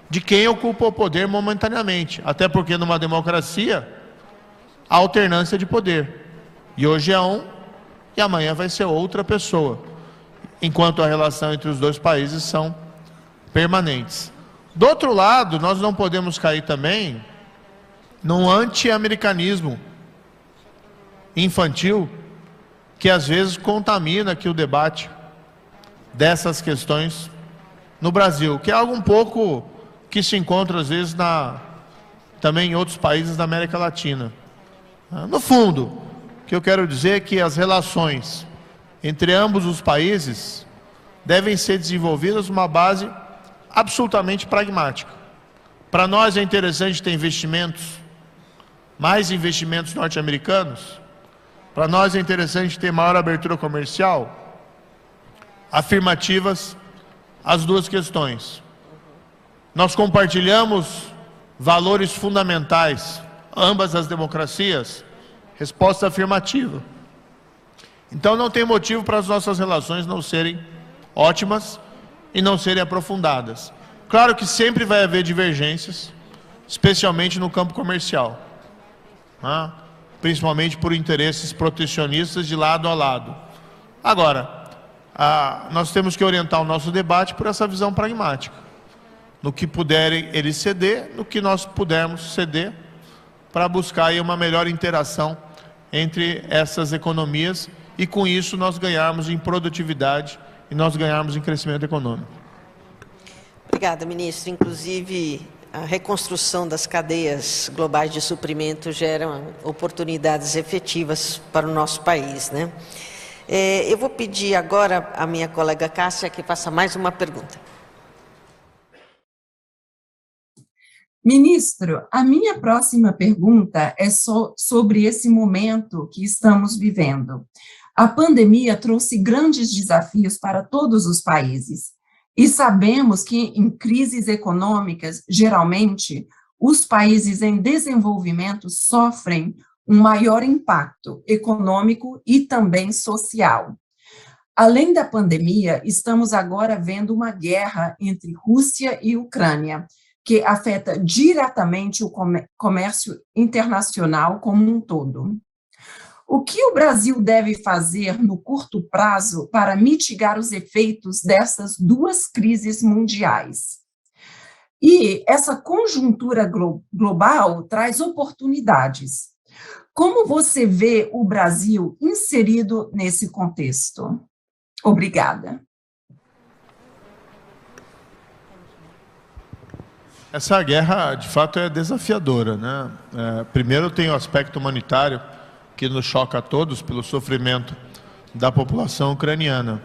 [SPEAKER 2] de quem ocupa o poder momentaneamente. Até porque numa democracia há alternância de poder. E hoje é um e amanhã vai ser outra pessoa. Enquanto a relação entre os dois países são permanentes. Do outro lado, nós não podemos cair também num anti-americanismo infantil que às vezes contamina aqui o debate dessas questões no Brasil, que é algo um pouco que se encontra às vezes também em outros países da América Latina. No fundo, o que eu quero dizer é que as relações entre ambos os países devem ser desenvolvidas numa base absolutamente pragmática. Para nós é interessante ter mais investimentos norte-americanos. Para nós é interessante ter maior abertura comercial. Afirmativas as duas questões. Nós compartilhamos valores fundamentais, ambas as democracias. Resposta afirmativa. Então não tem motivo para as nossas relações não serem ótimas e não serem aprofundadas. Claro que sempre vai haver divergências, especialmente no campo comercial, principalmente por interesses protecionistas de lado a lado. Agora, nós temos que orientar o nosso debate por essa visão pragmática. No que puderem eles ceder, no que nós pudermos ceder, para buscar aí uma melhor interação entre essas economias e com isso nós ganharmos em produtividade e nós ganharmos em crescimento econômico.
[SPEAKER 3] Obrigada, ministro. Inclusive, a reconstrução das cadeias globais de suprimento gera oportunidades efetivas para o nosso país, né? Eu vou pedir agora à minha colega Cássia que faça mais uma pergunta.
[SPEAKER 5] Ministro, a minha próxima pergunta é sobre esse momento que estamos vivendo. A pandemia trouxe grandes desafios para todos os países e sabemos que em crises econômicas, geralmente, os países em desenvolvimento sofrem um maior impacto econômico e também social. Além da pandemia, estamos agora vendo uma guerra entre Rússia e Ucrânia, que afeta diretamente o comércio internacional como um todo. O que o Brasil deve fazer no curto prazo para mitigar os efeitos dessas duas crises mundiais? E essa conjuntura global traz oportunidades. Como você vê o Brasil inserido nesse contexto? Obrigada.
[SPEAKER 2] Essa guerra, de fato, é desafiadora, né? Primeiro tem o aspecto humanitário, que nos choca a todos pelo sofrimento da população ucraniana.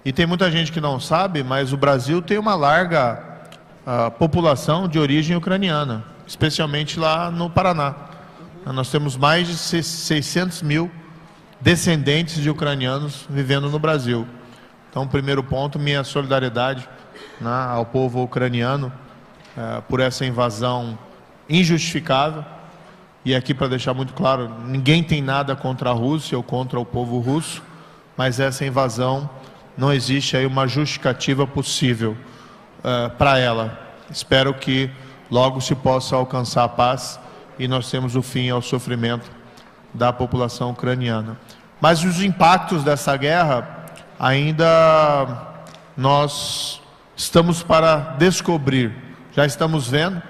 [SPEAKER 2] E tem muita gente que não sabe, mas o Brasil tem uma larga população de origem ucraniana, especialmente lá no Paraná. Nós temos mais de 600 mil descendentes de ucranianos vivendo no Brasil. Então, primeiro ponto, minha solidariedade, né, ao povo ucraniano, por essa invasão injustificável. E aqui, para deixar muito claro, ninguém tem nada contra a Rússia ou contra o povo russo, mas essa invasão, não existe aí uma justificativa possível para ela. Espero que logo se possa alcançar a paz e nós temos o fim ao sofrimento da população ucraniana. Mas os impactos dessa guerra, ainda nós estamos para descobrir. Já estamos vendo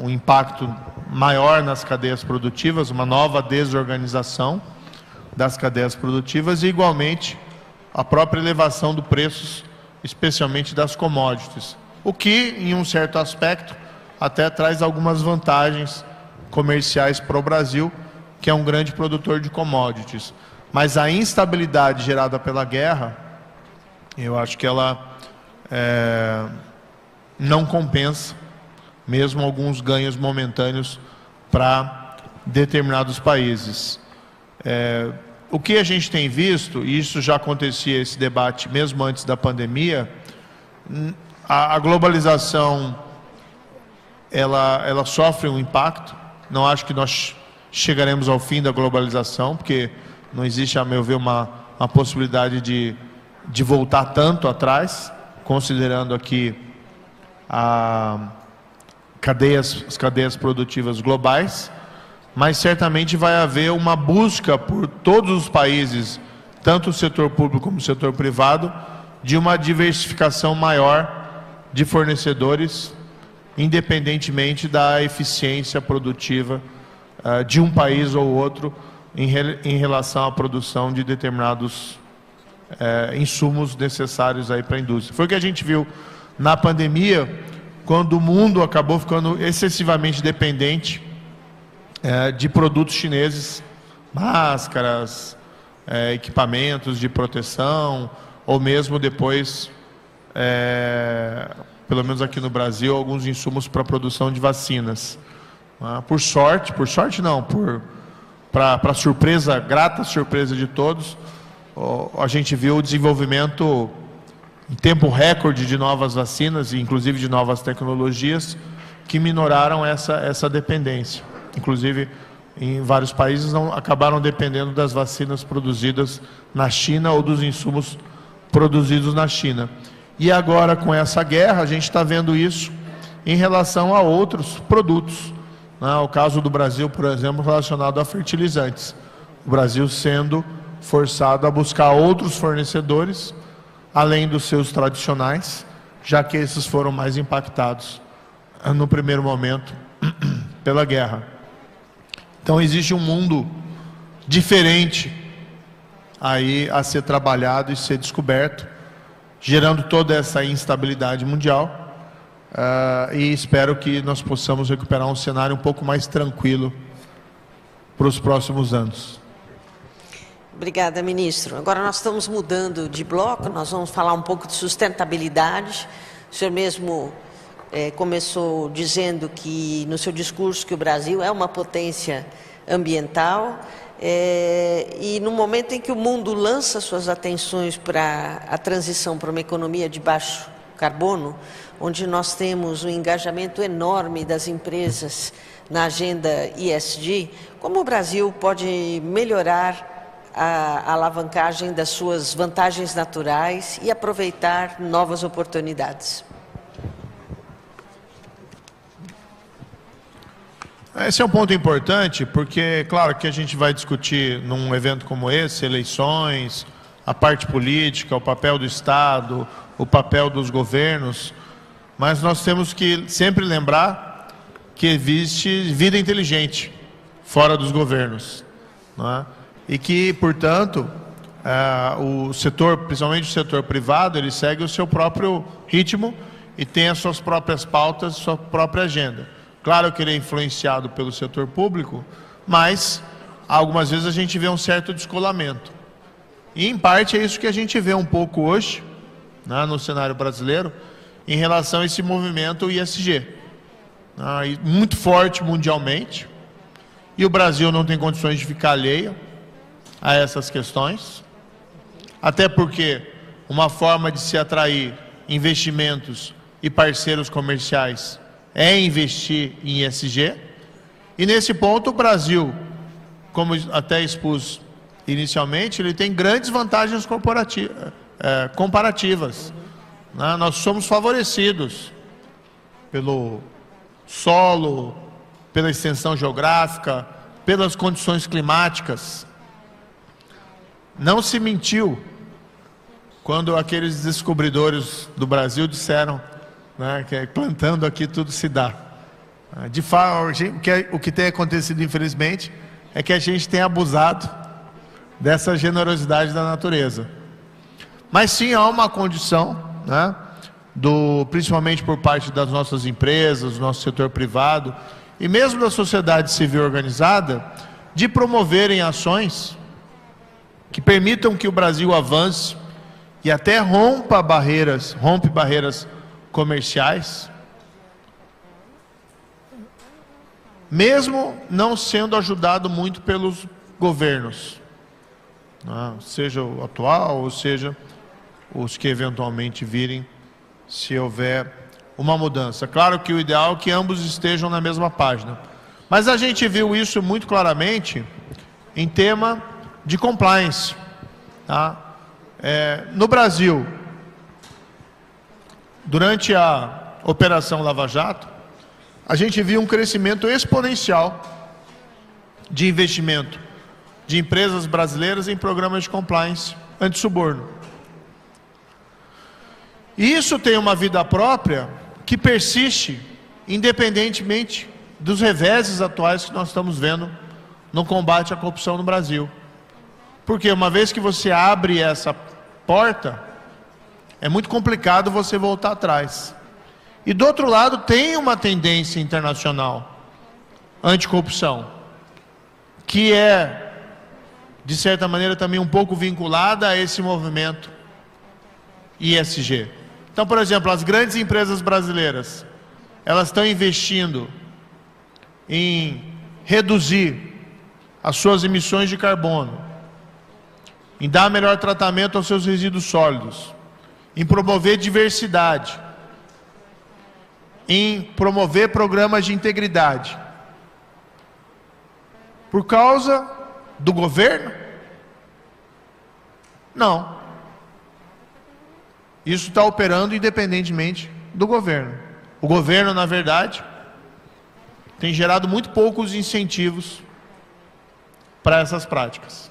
[SPEAKER 2] um impacto maior nas cadeias produtivas, uma nova desorganização das cadeias produtivas e, igualmente, a própria elevação dos preços, especialmente das commodities. O que, em um certo aspecto, até traz algumas vantagens comerciais para o Brasil, que é um grande produtor de commodities. Mas a instabilidade gerada pela guerra Eu acho que ela não compensa, mesmo alguns ganhos momentâneos para determinados países. O que a gente tem visto, e isso já acontecia, esse debate mesmo antes da pandemia, a globalização ela sofre um impacto. Não acho que nós chegaremos ao fim da globalização, porque não existe, a meu ver, uma possibilidade de voltar tanto atrás, considerando aqui as cadeias produtivas globais, mas certamente vai haver uma busca por todos os países, tanto o setor público como o setor privado, de uma diversificação maior de fornecedores, independentemente da eficiência produtiva de um país ou outro em relação à produção de determinados insumos necessários aí para a indústria. Foi o que a gente viu na pandemia, quando o mundo acabou ficando excessivamente dependente de produtos chineses, máscaras, equipamentos de proteção, ou mesmo depois, pelo menos aqui no Brasil, alguns insumos para a produção de vacinas. Por sorte não, para surpresa, grata surpresa de todos, a gente viu o desenvolvimento em tempo recorde de novas vacinas, e inclusive de novas tecnologias, que minoraram essa dependência. Inclusive, em vários países acabaram dependendo das vacinas produzidas na China ou dos insumos produzidos na China. E agora, com essa guerra, a gente está vendo isso em relação a outros produtos. O caso do Brasil, por exemplo, relacionado a fertilizantes. O Brasil sendo forçado a buscar outros fornecedores, além dos seus tradicionais, já que esses foram mais impactados no primeiro momento pela guerra. Então existe um mundo diferente aí a ser trabalhado e ser descoberto, gerando toda essa instabilidade mundial, e espero que nós possamos recuperar um cenário um pouco mais tranquilo para os próximos anos.
[SPEAKER 3] Obrigada, ministro. Agora nós estamos mudando de bloco, nós vamos falar um pouco de sustentabilidade. O senhor mesmo começou dizendo que, no seu discurso, que o Brasil é uma potência ambiental, e no momento em que o mundo lança suas atenções para a transição para uma economia de baixo carbono, onde nós temos um engajamento enorme das empresas na agenda ESG, como o Brasil pode melhorar a alavancagem das suas vantagens naturais e aproveitar novas oportunidades?
[SPEAKER 2] Esse é um ponto importante, porque, claro, que a gente vai discutir num evento como esse, eleições, a parte política, o papel do Estado, o papel dos governos, mas nós temos que sempre lembrar que existe vida inteligente fora dos governos, não é? E que, portanto, o setor, principalmente o setor privado, ele segue o seu próprio ritmo e tem as suas próprias pautas, sua própria agenda. Claro que ele é influenciado pelo setor público, mas algumas vezes a gente vê um certo descolamento. E, em parte, é isso que a gente vê um pouco hoje, né, no cenário brasileiro, em relação a esse movimento ESG. Muito forte mundialmente, e o Brasil não tem condições de ficar alheio a essas questões, até porque uma forma de se atrair investimentos e parceiros comerciais é investir em ESG, e nesse ponto o Brasil, como até expus inicialmente, ele tem grandes vantagens comparativas. Nós somos favorecidos pelo solo, pela extensão geográfica, pelas condições climáticas. Não se mentiu quando aqueles descobridores do Brasil disseram, né, que plantando aqui tudo se dá. De fato, o que tem acontecido, infelizmente, é que a gente tem abusado dessa generosidade da natureza. Mas sim, há uma condição, né, principalmente por parte das nossas empresas, do nosso setor privado, e mesmo da sociedade civil organizada, de promoverem ações que permitam que o Brasil avance e até rompe barreiras comerciais, mesmo não sendo ajudado muito pelos governos, né? Seja o atual, ou seja os que eventualmente virem, se houver uma mudança. Claro que o ideal é que ambos estejam na mesma página, mas a gente viu isso muito claramente em tema de compliance, tá? No Brasil, durante a Operação Lava Jato, a gente viu um crescimento exponencial de investimento de empresas brasileiras em programas de compliance anti-suborno. E isso tem uma vida própria que persiste independentemente dos reveses atuais que nós estamos vendo no combate à corrupção no Brasil. Porque uma vez que você abre essa porta, é muito complicado você voltar atrás. E do outro lado tem uma tendência internacional anticorrupção, que é, de certa maneira, também um pouco vinculada a esse movimento ESG. Então, por exemplo, as grandes empresas brasileiras, elas estão investindo em reduzir as suas emissões de carbono, em dar melhor tratamento aos seus resíduos sólidos, em promover diversidade, em promover programas de integridade. Por causa do governo? Não. Isso está operando independentemente do governo. O governo, na verdade, tem gerado muito poucos incentivos para essas práticas.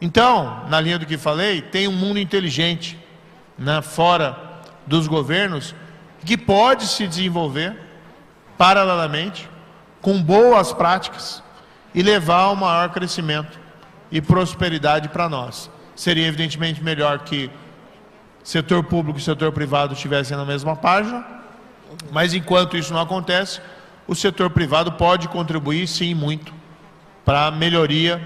[SPEAKER 2] Então, na linha do que falei, tem um mundo inteligente, né, fora dos governos, que pode se desenvolver paralelamente com boas práticas e levar ao maior crescimento e prosperidade para nós. Seria evidentemente melhor que setor público e setor privado estivessem na mesma página, mas enquanto isso não acontece, o setor privado pode contribuir sim muito para a melhoria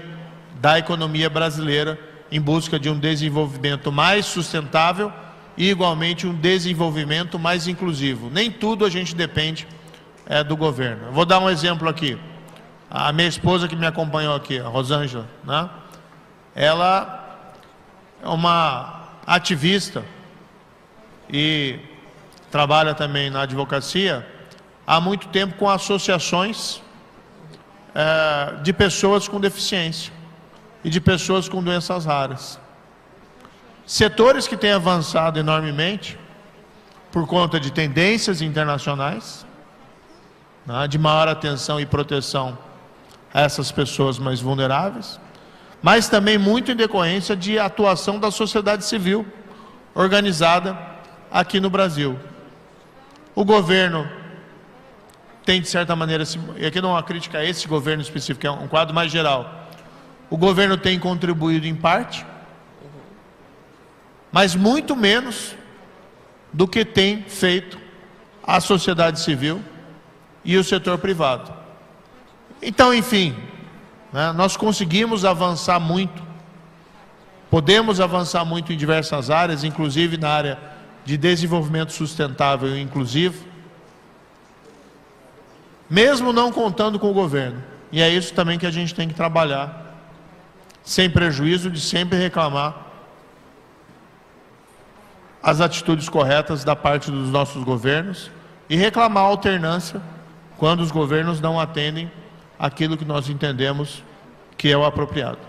[SPEAKER 2] da economia brasileira em busca de um desenvolvimento mais sustentável e igualmente um desenvolvimento mais inclusivo. Nem tudo a gente depende do governo. Eu vou dar um exemplo aqui. A minha esposa que me acompanhou aqui, a Rosângela, né? Ela é uma ativista e trabalha também na advocacia há muito tempo com associações de pessoas com deficiência e de pessoas com doenças raras. Setores que têm avançado enormemente por conta de tendências internacionais, né, de maior atenção e proteção a essas pessoas mais vulneráveis, mas também muito em decorrência de atuação da sociedade civil organizada aqui no Brasil. O governo tem, de certa maneira, e aqui não é uma crítica a esse governo específico, é um quadro mais geral. O governo tem contribuído em parte, mas muito menos do que tem feito a sociedade civil e o setor privado. Então, enfim, né, nós conseguimos avançar muito, podemos avançar muito em diversas áreas, inclusive na área de desenvolvimento sustentável e inclusivo, mesmo não contando com o governo. E é isso também que a gente tem que trabalhar, sem prejuízo de sempre reclamar as atitudes corretas da parte dos nossos governos e reclamar a alternância quando os governos não atendem aquilo que nós entendemos que é o apropriado.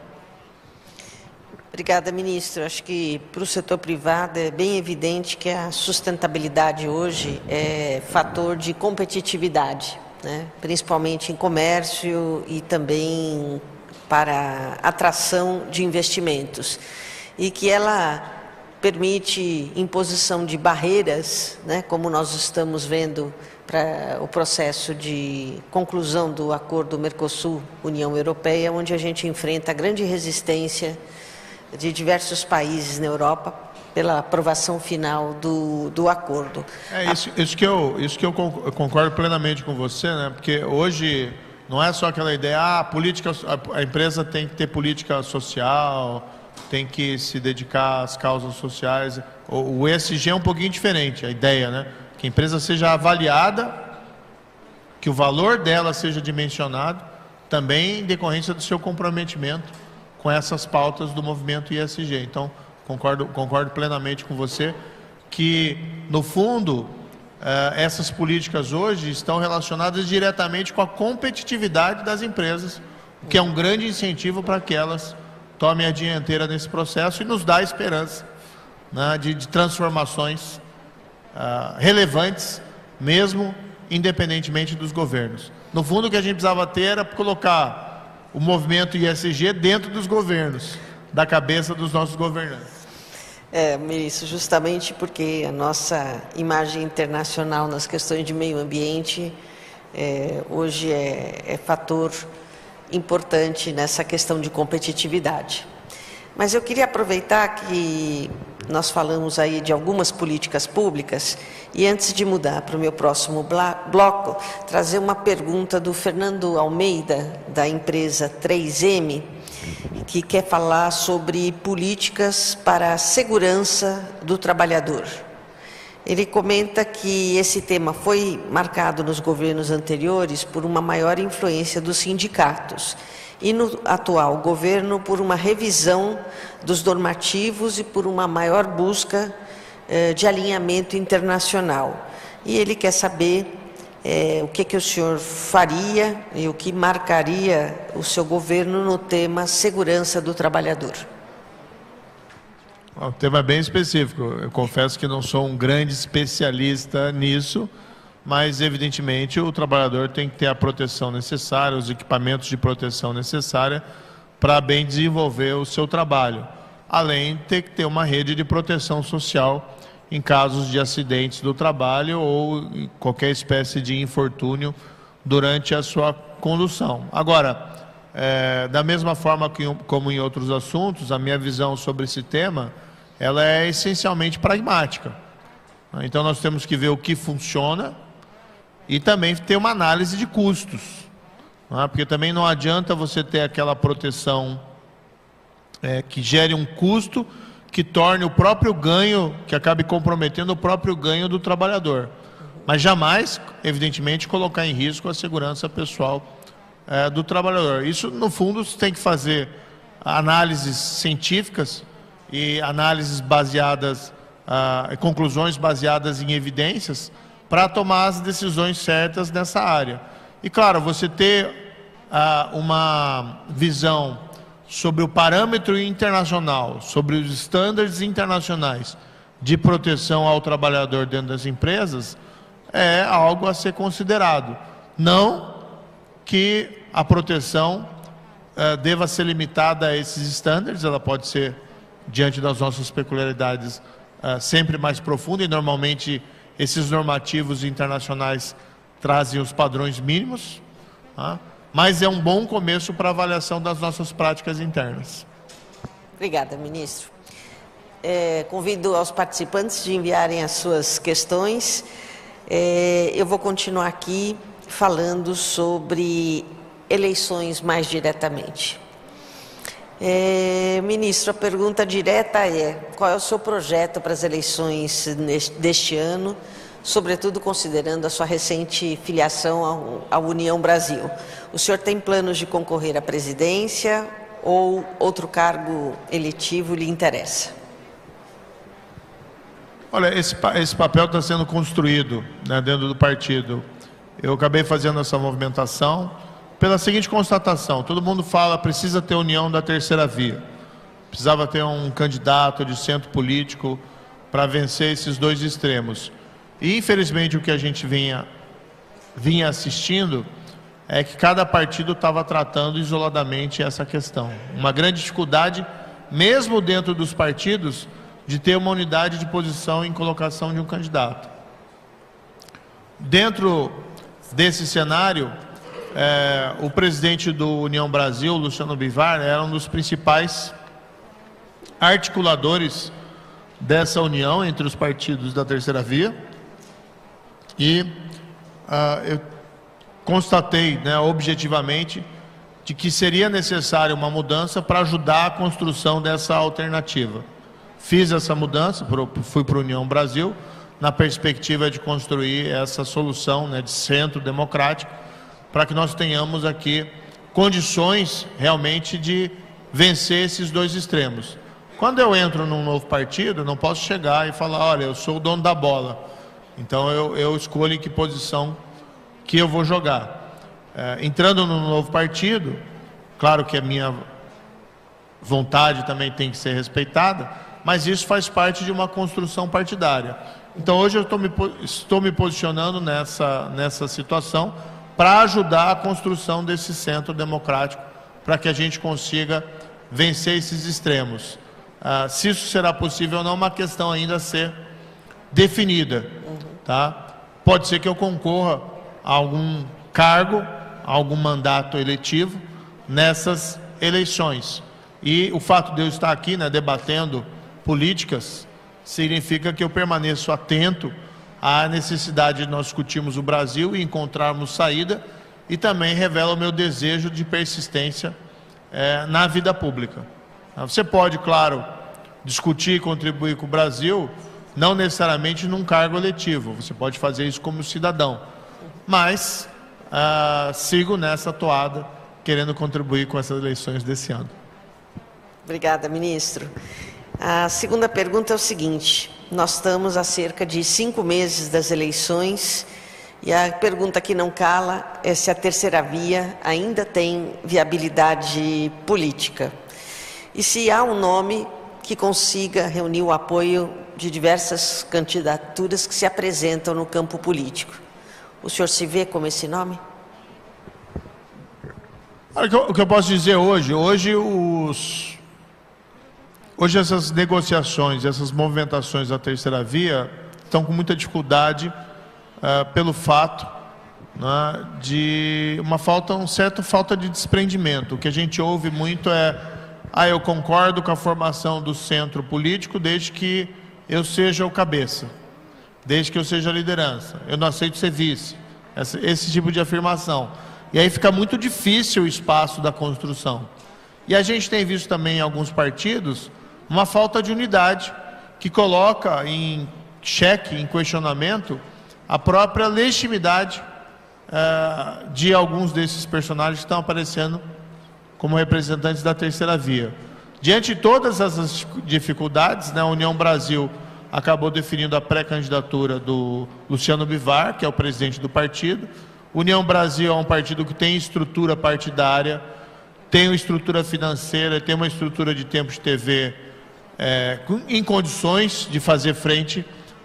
[SPEAKER 3] Obrigada, ministro. Acho que para o setor privado é bem evidente que a sustentabilidade hoje é fator de competitividade, né? Principalmente em comércio e também para atração de investimentos. E que ela permite imposição de barreiras, né, como nós estamos vendo para o processo de conclusão do acordo Mercosul-União Europeia, onde a gente enfrenta a grande resistência de diversos países na Europa pela aprovação final do acordo.
[SPEAKER 2] Isso que eu concordo plenamente com você, né? Porque hoje não é só aquela ideia, a empresa tem que ter política social, tem que se dedicar às causas sociais. O ESG é um pouquinho diferente, a ideia, né? Que a empresa seja avaliada, que o valor dela seja dimensionado, também em decorrência do seu comprometimento com essas pautas do movimento ESG. Então, concordo plenamente com você que, no fundo, essas políticas hoje estão relacionadas diretamente com a competitividade das empresas, o que é um grande incentivo para que elas tomem a dianteira nesse processo e nos dá esperança, né, de transformações relevantes, mesmo independentemente dos governos. No fundo, o que a gente precisava ter era colocar o movimento ESG dentro dos governos, da cabeça dos nossos governantes.
[SPEAKER 3] Ministro, justamente porque a nossa imagem internacional nas questões de meio ambiente hoje é fator importante nessa questão de competitividade. Mas eu queria aproveitar que nós falamos aí de algumas políticas públicas e, antes de mudar para o meu próximo bloco, trazer uma pergunta do Fernando Almeida, da empresa 3M, que quer falar sobre políticas para a segurança do trabalhador. Ele comenta que esse tema foi marcado nos governos anteriores por uma maior influência dos sindicatos e no atual governo por uma revisão dos normativos e por uma maior busca de alinhamento internacional. E ele quer saber o que o senhor faria e o que marcaria o seu governo no tema segurança do trabalhador.
[SPEAKER 2] Um tema bem específico. Eu confesso que não sou um grande especialista nisso, mas evidentemente o trabalhador tem que ter a proteção necessária, os equipamentos de proteção necessária para bem desenvolver o seu trabalho. Além de ter que ter uma rede de proteção social em casos de acidentes do trabalho ou qualquer espécie de infortúnio durante a sua condução. Agora, da mesma forma como em outros assuntos, a minha visão sobre esse tema, ela é essencialmente pragmática. Então nós temos que ver o que funciona e também ter uma análise de custos, porque também não adianta você ter aquela proteção que gere um custo que torne o próprio ganho, que acabe comprometendo o próprio ganho do trabalhador, mas jamais, evidentemente, colocar em risco a segurança pessoal do trabalhador. Isso, no fundo, tem que fazer análises científicas e análises baseadas, conclusões baseadas em evidências para tomar as decisões certas nessa área. E, claro, você ter uma visão sobre o parâmetro internacional, sobre os estándares internacionais de proteção ao trabalhador dentro das empresas, é algo a ser considerado. Não que a proteção deva ser limitada a esses estándares, ela pode ser, diante das nossas peculiaridades, sempre mais profunda, e normalmente esses normativos internacionais trazem os padrões mínimos, mas é um bom começo para a avaliação das nossas práticas internas.
[SPEAKER 3] Obrigada, ministro. Convido aos participantes de enviarem as suas questões. Eu vou continuar aqui falando sobre eleições mais diretamente. Ministro, a pergunta direta é: qual é o seu projeto para as eleições deste ano, sobretudo considerando a sua recente filiação à União Brasil? O senhor tem planos de concorrer à presidência ou outro cargo eletivo lhe interessa?
[SPEAKER 2] Olha, esse papel está sendo construído, né, dentro do partido. Eu acabei fazendo essa movimentação pela seguinte constatação: todo mundo fala precisa ter união da terceira via, precisava ter um candidato de centro político para vencer esses dois extremos. E infelizmente o que a gente vinha assistindo é que cada partido estava tratando isoladamente essa questão. Uma grande dificuldade, mesmo dentro dos partidos, de ter uma unidade de posição em colocação de um candidato. Dentro desse cenário, o presidente do União Brasil, Luciano Bivar, era um dos principais articuladores dessa união entre os partidos da terceira via, e eu constatei, né, objetivamente, de que seria necessária uma mudança para ajudar a construção dessa alternativa. Fiz essa mudança, fui para a União Brasil, na perspectiva de construir essa solução, né, de centro democrático, para que nós tenhamos aqui condições realmente de vencer esses dois extremos. Quando eu entro num novo partido, eu não posso chegar e falar, olha, eu sou o dono da bola, então eu escolho em que posição que eu vou jogar. Entrando num novo partido, claro que a minha vontade também tem que ser respeitada, mas isso faz parte de uma construção partidária. Então hoje eu estou me posicionando nessa situação para ajudar a construção desse centro democrático, para que a gente consiga vencer esses extremos. Se isso será possível ou não, é uma questão ainda a ser definida. Tá? Pode ser que eu concorra a algum cargo, a algum mandato eletivo nessas eleições. E o fato de eu estar aqui, né, debatendo políticas, significa que eu permaneço atento à necessidade de nós discutirmos o Brasil e encontrarmos saída, e também revela o meu desejo de persistência na vida pública. Você pode, claro, discutir e contribuir com o Brasil, não necessariamente num cargo eletivo, você pode fazer isso como cidadão, mas sigo nessa toada, querendo contribuir com essas eleições desse ano.
[SPEAKER 3] Obrigada, ministro. A segunda pergunta é o seguinte: nós estamos há cerca de 5 meses das eleições e a pergunta que não cala é se a terceira via ainda tem viabilidade política e se há um nome que consiga reunir o apoio de diversas candidaturas que se apresentam no campo político. O senhor se vê como esse nome?
[SPEAKER 2] O que eu posso dizer hoje essas negociações, essas movimentações da terceira via estão com muita dificuldade pelo fato, né, de uma certa falta de desprendimento. O que a gente ouve muito é: eu concordo com a formação do centro político desde que eu seja o cabeça, desde que eu seja a liderança, eu não aceito ser vice, esse tipo de afirmação. E aí fica muito difícil o espaço da construção. E a gente tem visto também em alguns partidos uma falta de unidade que coloca em xeque, em questionamento, a própria legitimidade de alguns desses personagens que estão aparecendo como representantes da terceira via. Diante de todas essas dificuldades, né, a União Brasil acabou definindo a pré-candidatura do Luciano Bivar, que é o presidente do partido. União Brasil é um partido que tem estrutura partidária, tem uma estrutura financeira, tem uma estrutura de tempo de TV em condições de fazer frente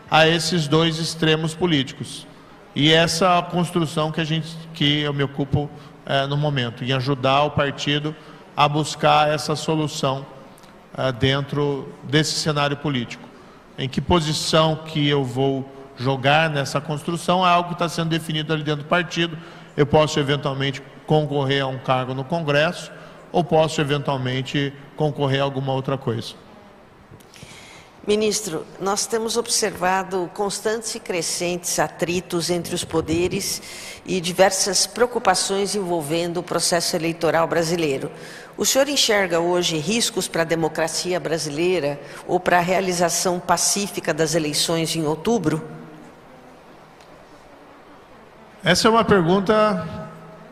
[SPEAKER 2] a esses dois extremos políticos. E essa construção que eu me ocupo no momento, em ajudar o partido a buscar essa solução dentro desse cenário político. Em que posição que eu vou jogar nessa construção é algo que está sendo definido ali dentro do partido. Eu posso eventualmente concorrer a um cargo no Congresso ou posso eventualmente concorrer a alguma outra coisa.
[SPEAKER 3] Ministro, nós temos observado constantes e crescentes atritos entre os poderes e diversas preocupações envolvendo o processo eleitoral brasileiro. O senhor enxerga hoje riscos para a democracia brasileira ou para a realização pacífica das eleições em outubro?
[SPEAKER 2] Essa é uma pergunta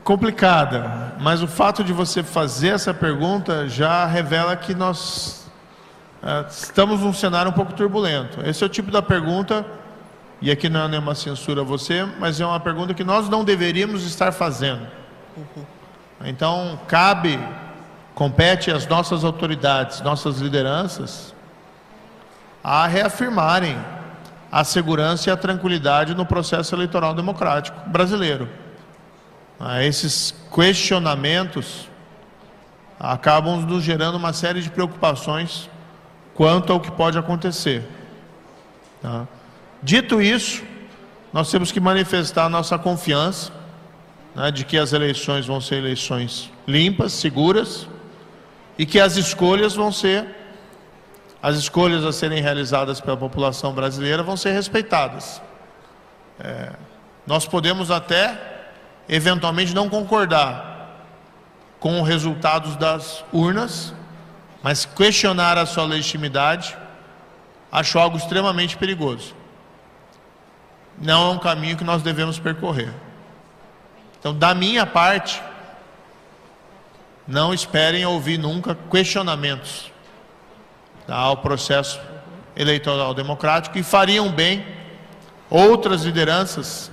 [SPEAKER 2] complicada, mas o fato de você fazer essa pergunta já revela que nós estamos num cenário um pouco turbulento. Esse é o tipo da pergunta, e aqui não é nenhuma censura a você, mas é uma pergunta que nós não deveríamos estar fazendo. Então, compete às nossas autoridades, nossas lideranças, a reafirmarem a segurança e a tranquilidade no processo eleitoral democrático brasileiro. Esses questionamentos acabam nos gerando uma série de preocupações quanto ao que pode acontecer. Tá? Dito isso, nós temos que manifestar a nossa confiança, né, de que as eleições vão ser eleições limpas, seguras, e que as escolhas a serem realizadas pela população brasileira vão ser respeitadas. Nós podemos até, eventualmente, não concordar com os resultados das urnas, mas questionar a sua legitimidade, acho algo extremamente perigoso. Não é um caminho que nós devemos percorrer. Então, da minha parte, não esperem ouvir nunca questionamentos ao processo eleitoral democrático, e fariam bem outras lideranças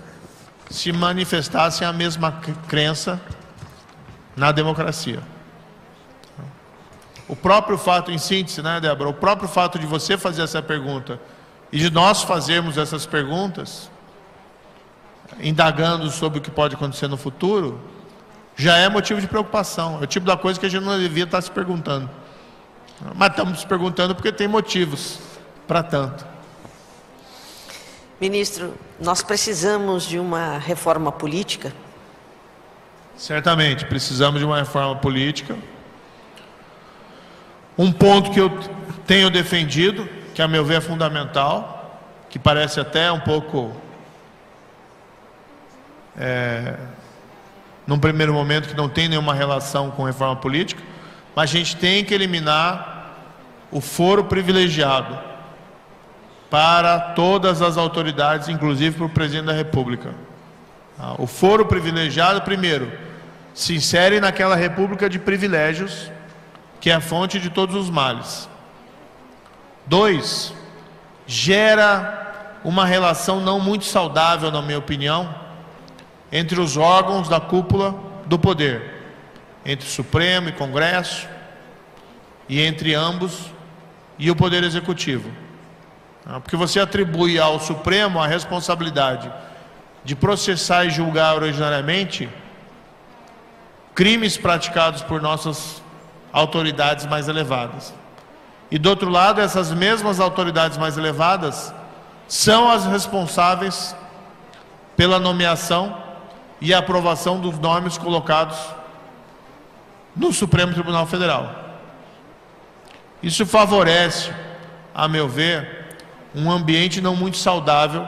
[SPEAKER 2] se manifestassem a mesma crença na democracia. O próprio fato, em síntese, né, Débora, o próprio fato de você fazer essa pergunta e de nós fazermos essas perguntas, indagando sobre o que pode acontecer no futuro, já é motivo de preocupação. É o tipo da coisa que a gente não devia estar se perguntando. Mas estamos se perguntando porque tem motivos para tanto.
[SPEAKER 3] Ministro, nós precisamos de uma reforma política?
[SPEAKER 2] Certamente, precisamos de uma reforma política. Um ponto que eu tenho defendido, que a meu ver é fundamental, que parece até um pouco, num primeiro momento, que não tem nenhuma relação com reforma política, mas a gente tem que eliminar o foro privilegiado para todas as autoridades, inclusive para o presidente da República. O foro privilegiado, primeiro, se insere naquela república de privilégios, que é a fonte de todos os males. 2, gera uma relação não muito saudável, na minha opinião, entre os órgãos da cúpula do poder, entre Supremo e Congresso, e entre ambos e o Poder Executivo. Porque você atribui ao Supremo a responsabilidade de processar e julgar originariamente crimes praticados por nossas autoridades mais elevadas. E do outro lado, essas mesmas autoridades mais elevadas são as responsáveis pela nomeação e aprovação dos nomes colocados no Supremo Tribunal Federal. Isso favorece, a meu ver, um ambiente não muito saudável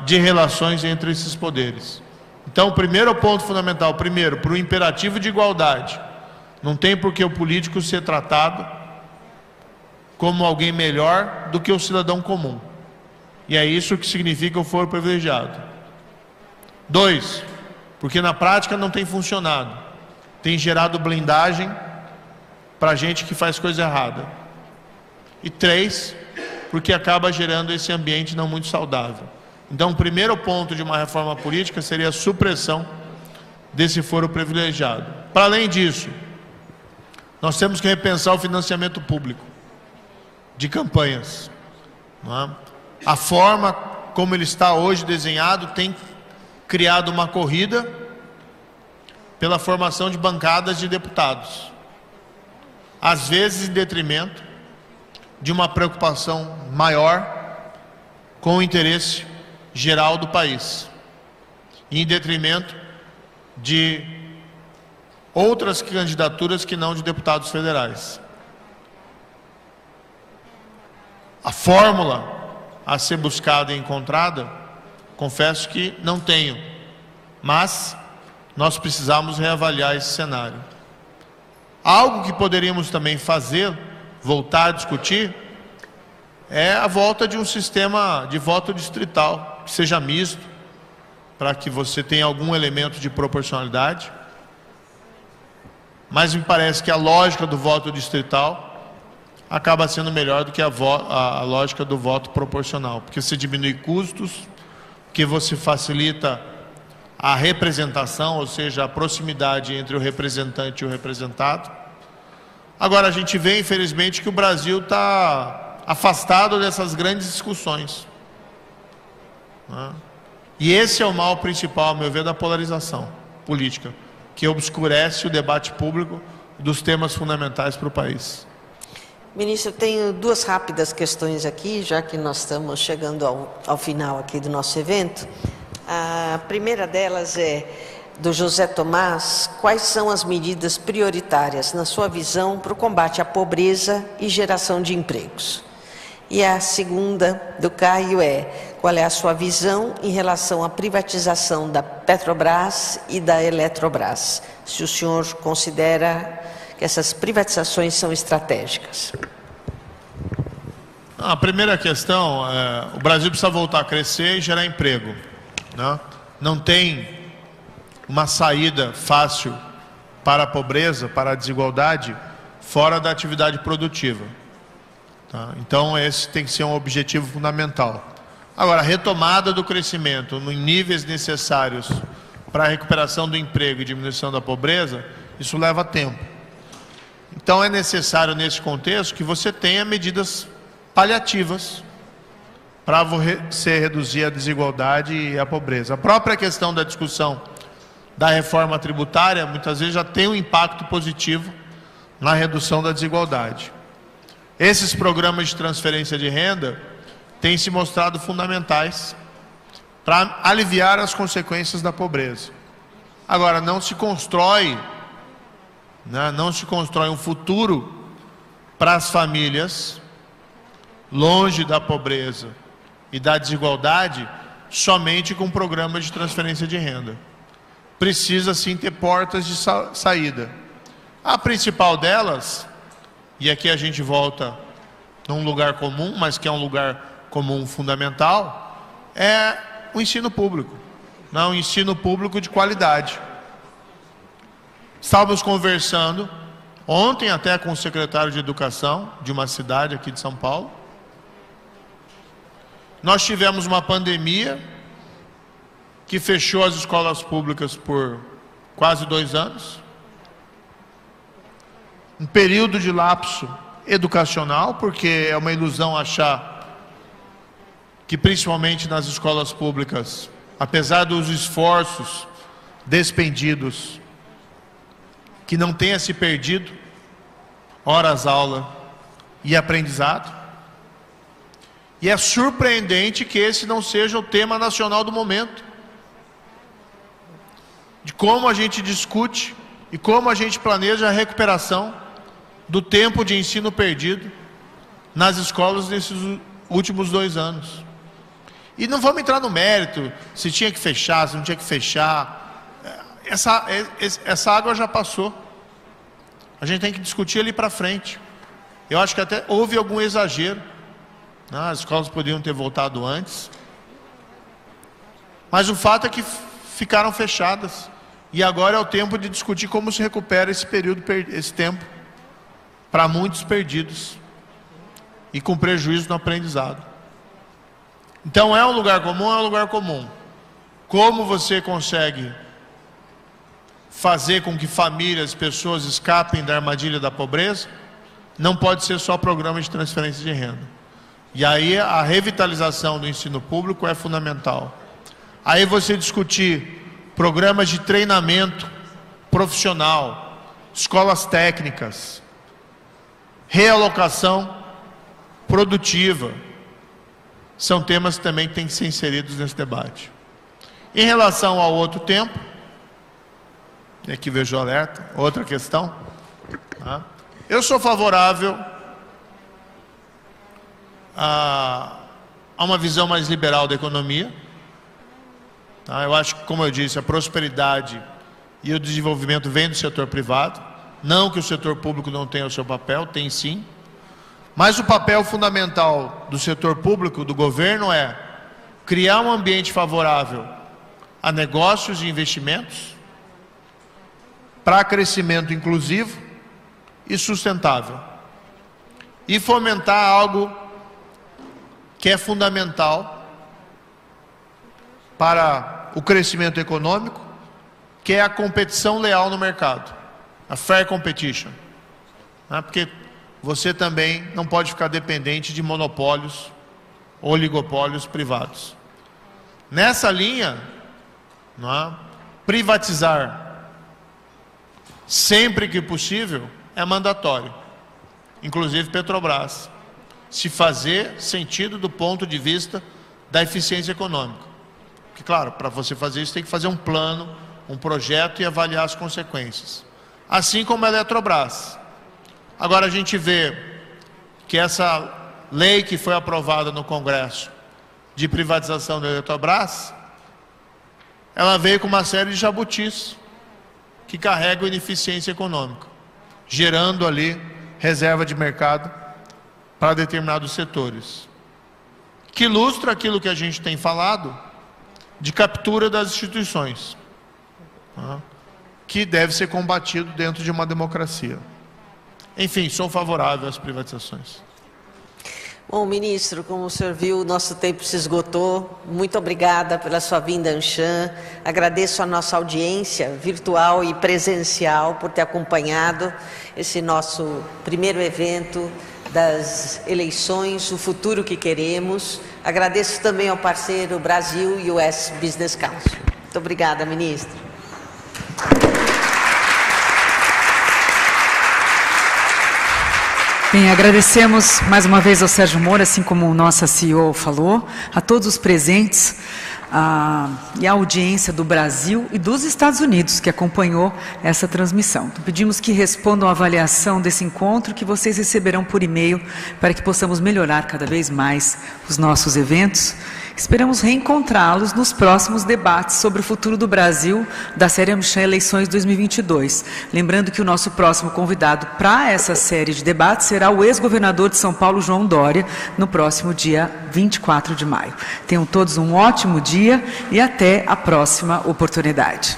[SPEAKER 2] de relações entre esses poderes. Então, o primeiro ponto fundamental, primeiro, para o imperativo de igualdade, não tem por que o político ser tratado como alguém melhor do que o cidadão comum. E é isso que significa o foro privilegiado. 2, porque na prática não tem funcionado. Tem gerado blindagem para gente que faz coisa errada. E 3, porque acaba gerando esse ambiente não muito saudável. Então, o primeiro ponto de uma reforma política seria a supressão desse foro privilegiado. Para além disso, nós temos que repensar o financiamento público de campanhas. Não é? A forma como ele está hoje desenhado tem criado uma corrida pela formação de bancadas de deputados, às vezes em detrimento de uma preocupação maior com o interesse geral do país, e em detrimento de outras candidaturas que não de deputados federais. A fórmula a ser buscada e encontrada, confesso que não tenho, mas nós precisamos reavaliar esse cenário. Algo que poderíamos também fazer, voltar a discutir, é a volta de um sistema de voto distrital, que seja misto, para que você tenha algum elemento de proporcionalidade. Mas me parece que a lógica do voto distrital acaba sendo melhor do que a lógica do voto proporcional, porque você diminui custos, porque você facilita a representação, ou seja, a proximidade entre o representante e o representado. Agora, a gente vê, infelizmente, que o Brasil está afastado dessas grandes discussões. E esse é o mal principal, a meu ver, da polarização política, que obscurece o debate público dos temas fundamentais para o país.
[SPEAKER 3] Ministro, eu tenho duas rápidas questões aqui, já que nós estamos chegando ao final aqui do nosso evento. A primeira delas é do José Tomás: quais são as medidas prioritárias, na sua visão, para o combate à pobreza e geração de empregos? E a segunda, do Caio, é: qual é a sua visão em relação à privatização da Petrobras e da Eletrobras? Se o senhor considera que essas privatizações são estratégicas.
[SPEAKER 2] A primeira questão, o Brasil precisa voltar a crescer e gerar emprego, né? Não tem uma saída fácil para a pobreza, para a desigualdade, fora da atividade produtiva. Tá? Então, esse tem que ser um objetivo fundamental. Agora, a retomada do crescimento em níveis necessários para a recuperação do emprego e diminuição da pobreza, isso leva tempo. Então, é necessário, nesse contexto, que você tenha medidas paliativas para você reduzir a desigualdade e a pobreza. A própria questão da discussão da reforma tributária, muitas vezes, já tem um impacto positivo na redução da desigualdade. Esses programas de transferência de renda têm se mostrado fundamentais para aliviar as consequências da pobreza. Agora, não se constrói um futuro para as famílias longe da pobreza e da desigualdade somente com programas de transferência de renda. Precisa sim ter portas de saída. A principal delas, e aqui a gente volta num lugar comum, mas que é um lugar comum fundamental, é o ensino público. Um ensino público de qualidade. Estávamos conversando ontem até com o secretário de Educação de uma cidade aqui de São Paulo. Nós tivemos uma pandemia que fechou as escolas públicas por quase 2 anos. Um período de lapso educacional, porque é uma ilusão achar que, principalmente nas escolas públicas, apesar dos esforços despendidos, que não tenha se perdido horas-aula e aprendizado. E é surpreendente que esse não seja o tema nacional do momento. De como a gente discute e como a gente planeja a recuperação do tempo de ensino perdido nas escolas nesses últimos 2 anos. E não vamos entrar no mérito, se tinha que fechar, se não tinha que fechar. Essa água já passou. A gente tem que discutir ali para frente. Eu acho que até houve algum exagero. As escolas poderiam ter voltado antes. Mas o fato é que ficaram fechadas. E agora é o tempo de discutir como se recupera esse período, esse tempo, para muitos perdidos e com prejuízo no aprendizado. Então, é um lugar comum? É um lugar comum. Como você consegue fazer com que famílias, pessoas escapem da armadilha da pobreza? Não pode ser só programa de transferência de renda. E aí a revitalização do ensino público é fundamental. Aí você discutir programas de treinamento profissional, escolas técnicas, realocação produtiva, são temas que também têm que ser inseridos nesse debate. Em relação ao outro tempo, e aqui vejo o alerta, outra questão, eu sou favorável a uma visão mais liberal da economia. Eu acho que, como eu disse, a prosperidade e o desenvolvimento vem do setor privado. Não que o setor público não tenha o seu papel, tem sim. Mas o papel fundamental do setor público, do governo, é criar um ambiente favorável a negócios e investimentos para crescimento inclusivo e sustentável. E fomentar algo que é fundamental para o crescimento econômico, que é a competição leal no mercado, a fair competition. Porque você também não pode ficar dependente de monopólios, oligopólios privados. Nessa linha, privatizar sempre que possível é mandatório, inclusive Petrobras, se fazer sentido do ponto de vista da eficiência econômica. Porque, claro, para você fazer isso tem que fazer um plano, um projeto e avaliar as consequências. Assim como a Eletrobras. Agora a gente vê que essa lei que foi aprovada no Congresso de privatização da Eletrobras, ela veio com uma série de jabutis que carregam ineficiência econômica, gerando ali reserva de mercado para determinados setores, que ilustra aquilo que a gente tem falado de captura das instituições, que deve ser combatido dentro de uma democracia. Enfim, sou favorável às privatizações.
[SPEAKER 3] Bom, ministro, como o senhor viu, nosso tempo se esgotou. Muito obrigada pela sua vinda a Anshan. Agradeço a nossa audiência virtual e presencial por ter acompanhado esse nosso primeiro evento das eleições, o futuro que queremos. Agradeço também ao parceiro Brasil US Business Council. Muito obrigada, ministro.
[SPEAKER 1] Bem, agradecemos mais uma vez ao Sérgio Moro, assim como o nosso CEO falou, a todos os presentes e a audiência do Brasil e dos Estados Unidos que acompanhou essa transmissão. Então, pedimos que respondam à avaliação desse encontro que vocês receberão por e-mail para que possamos melhorar cada vez mais os nossos eventos. Esperamos reencontrá-los nos próximos debates sobre o futuro do Brasil da série Anshan Eleições 2022. Lembrando que o nosso próximo convidado para essa série de debates será o ex-governador de São Paulo, João Dória, no próximo dia 24 de maio. Tenham todos um ótimo dia e até a próxima oportunidade.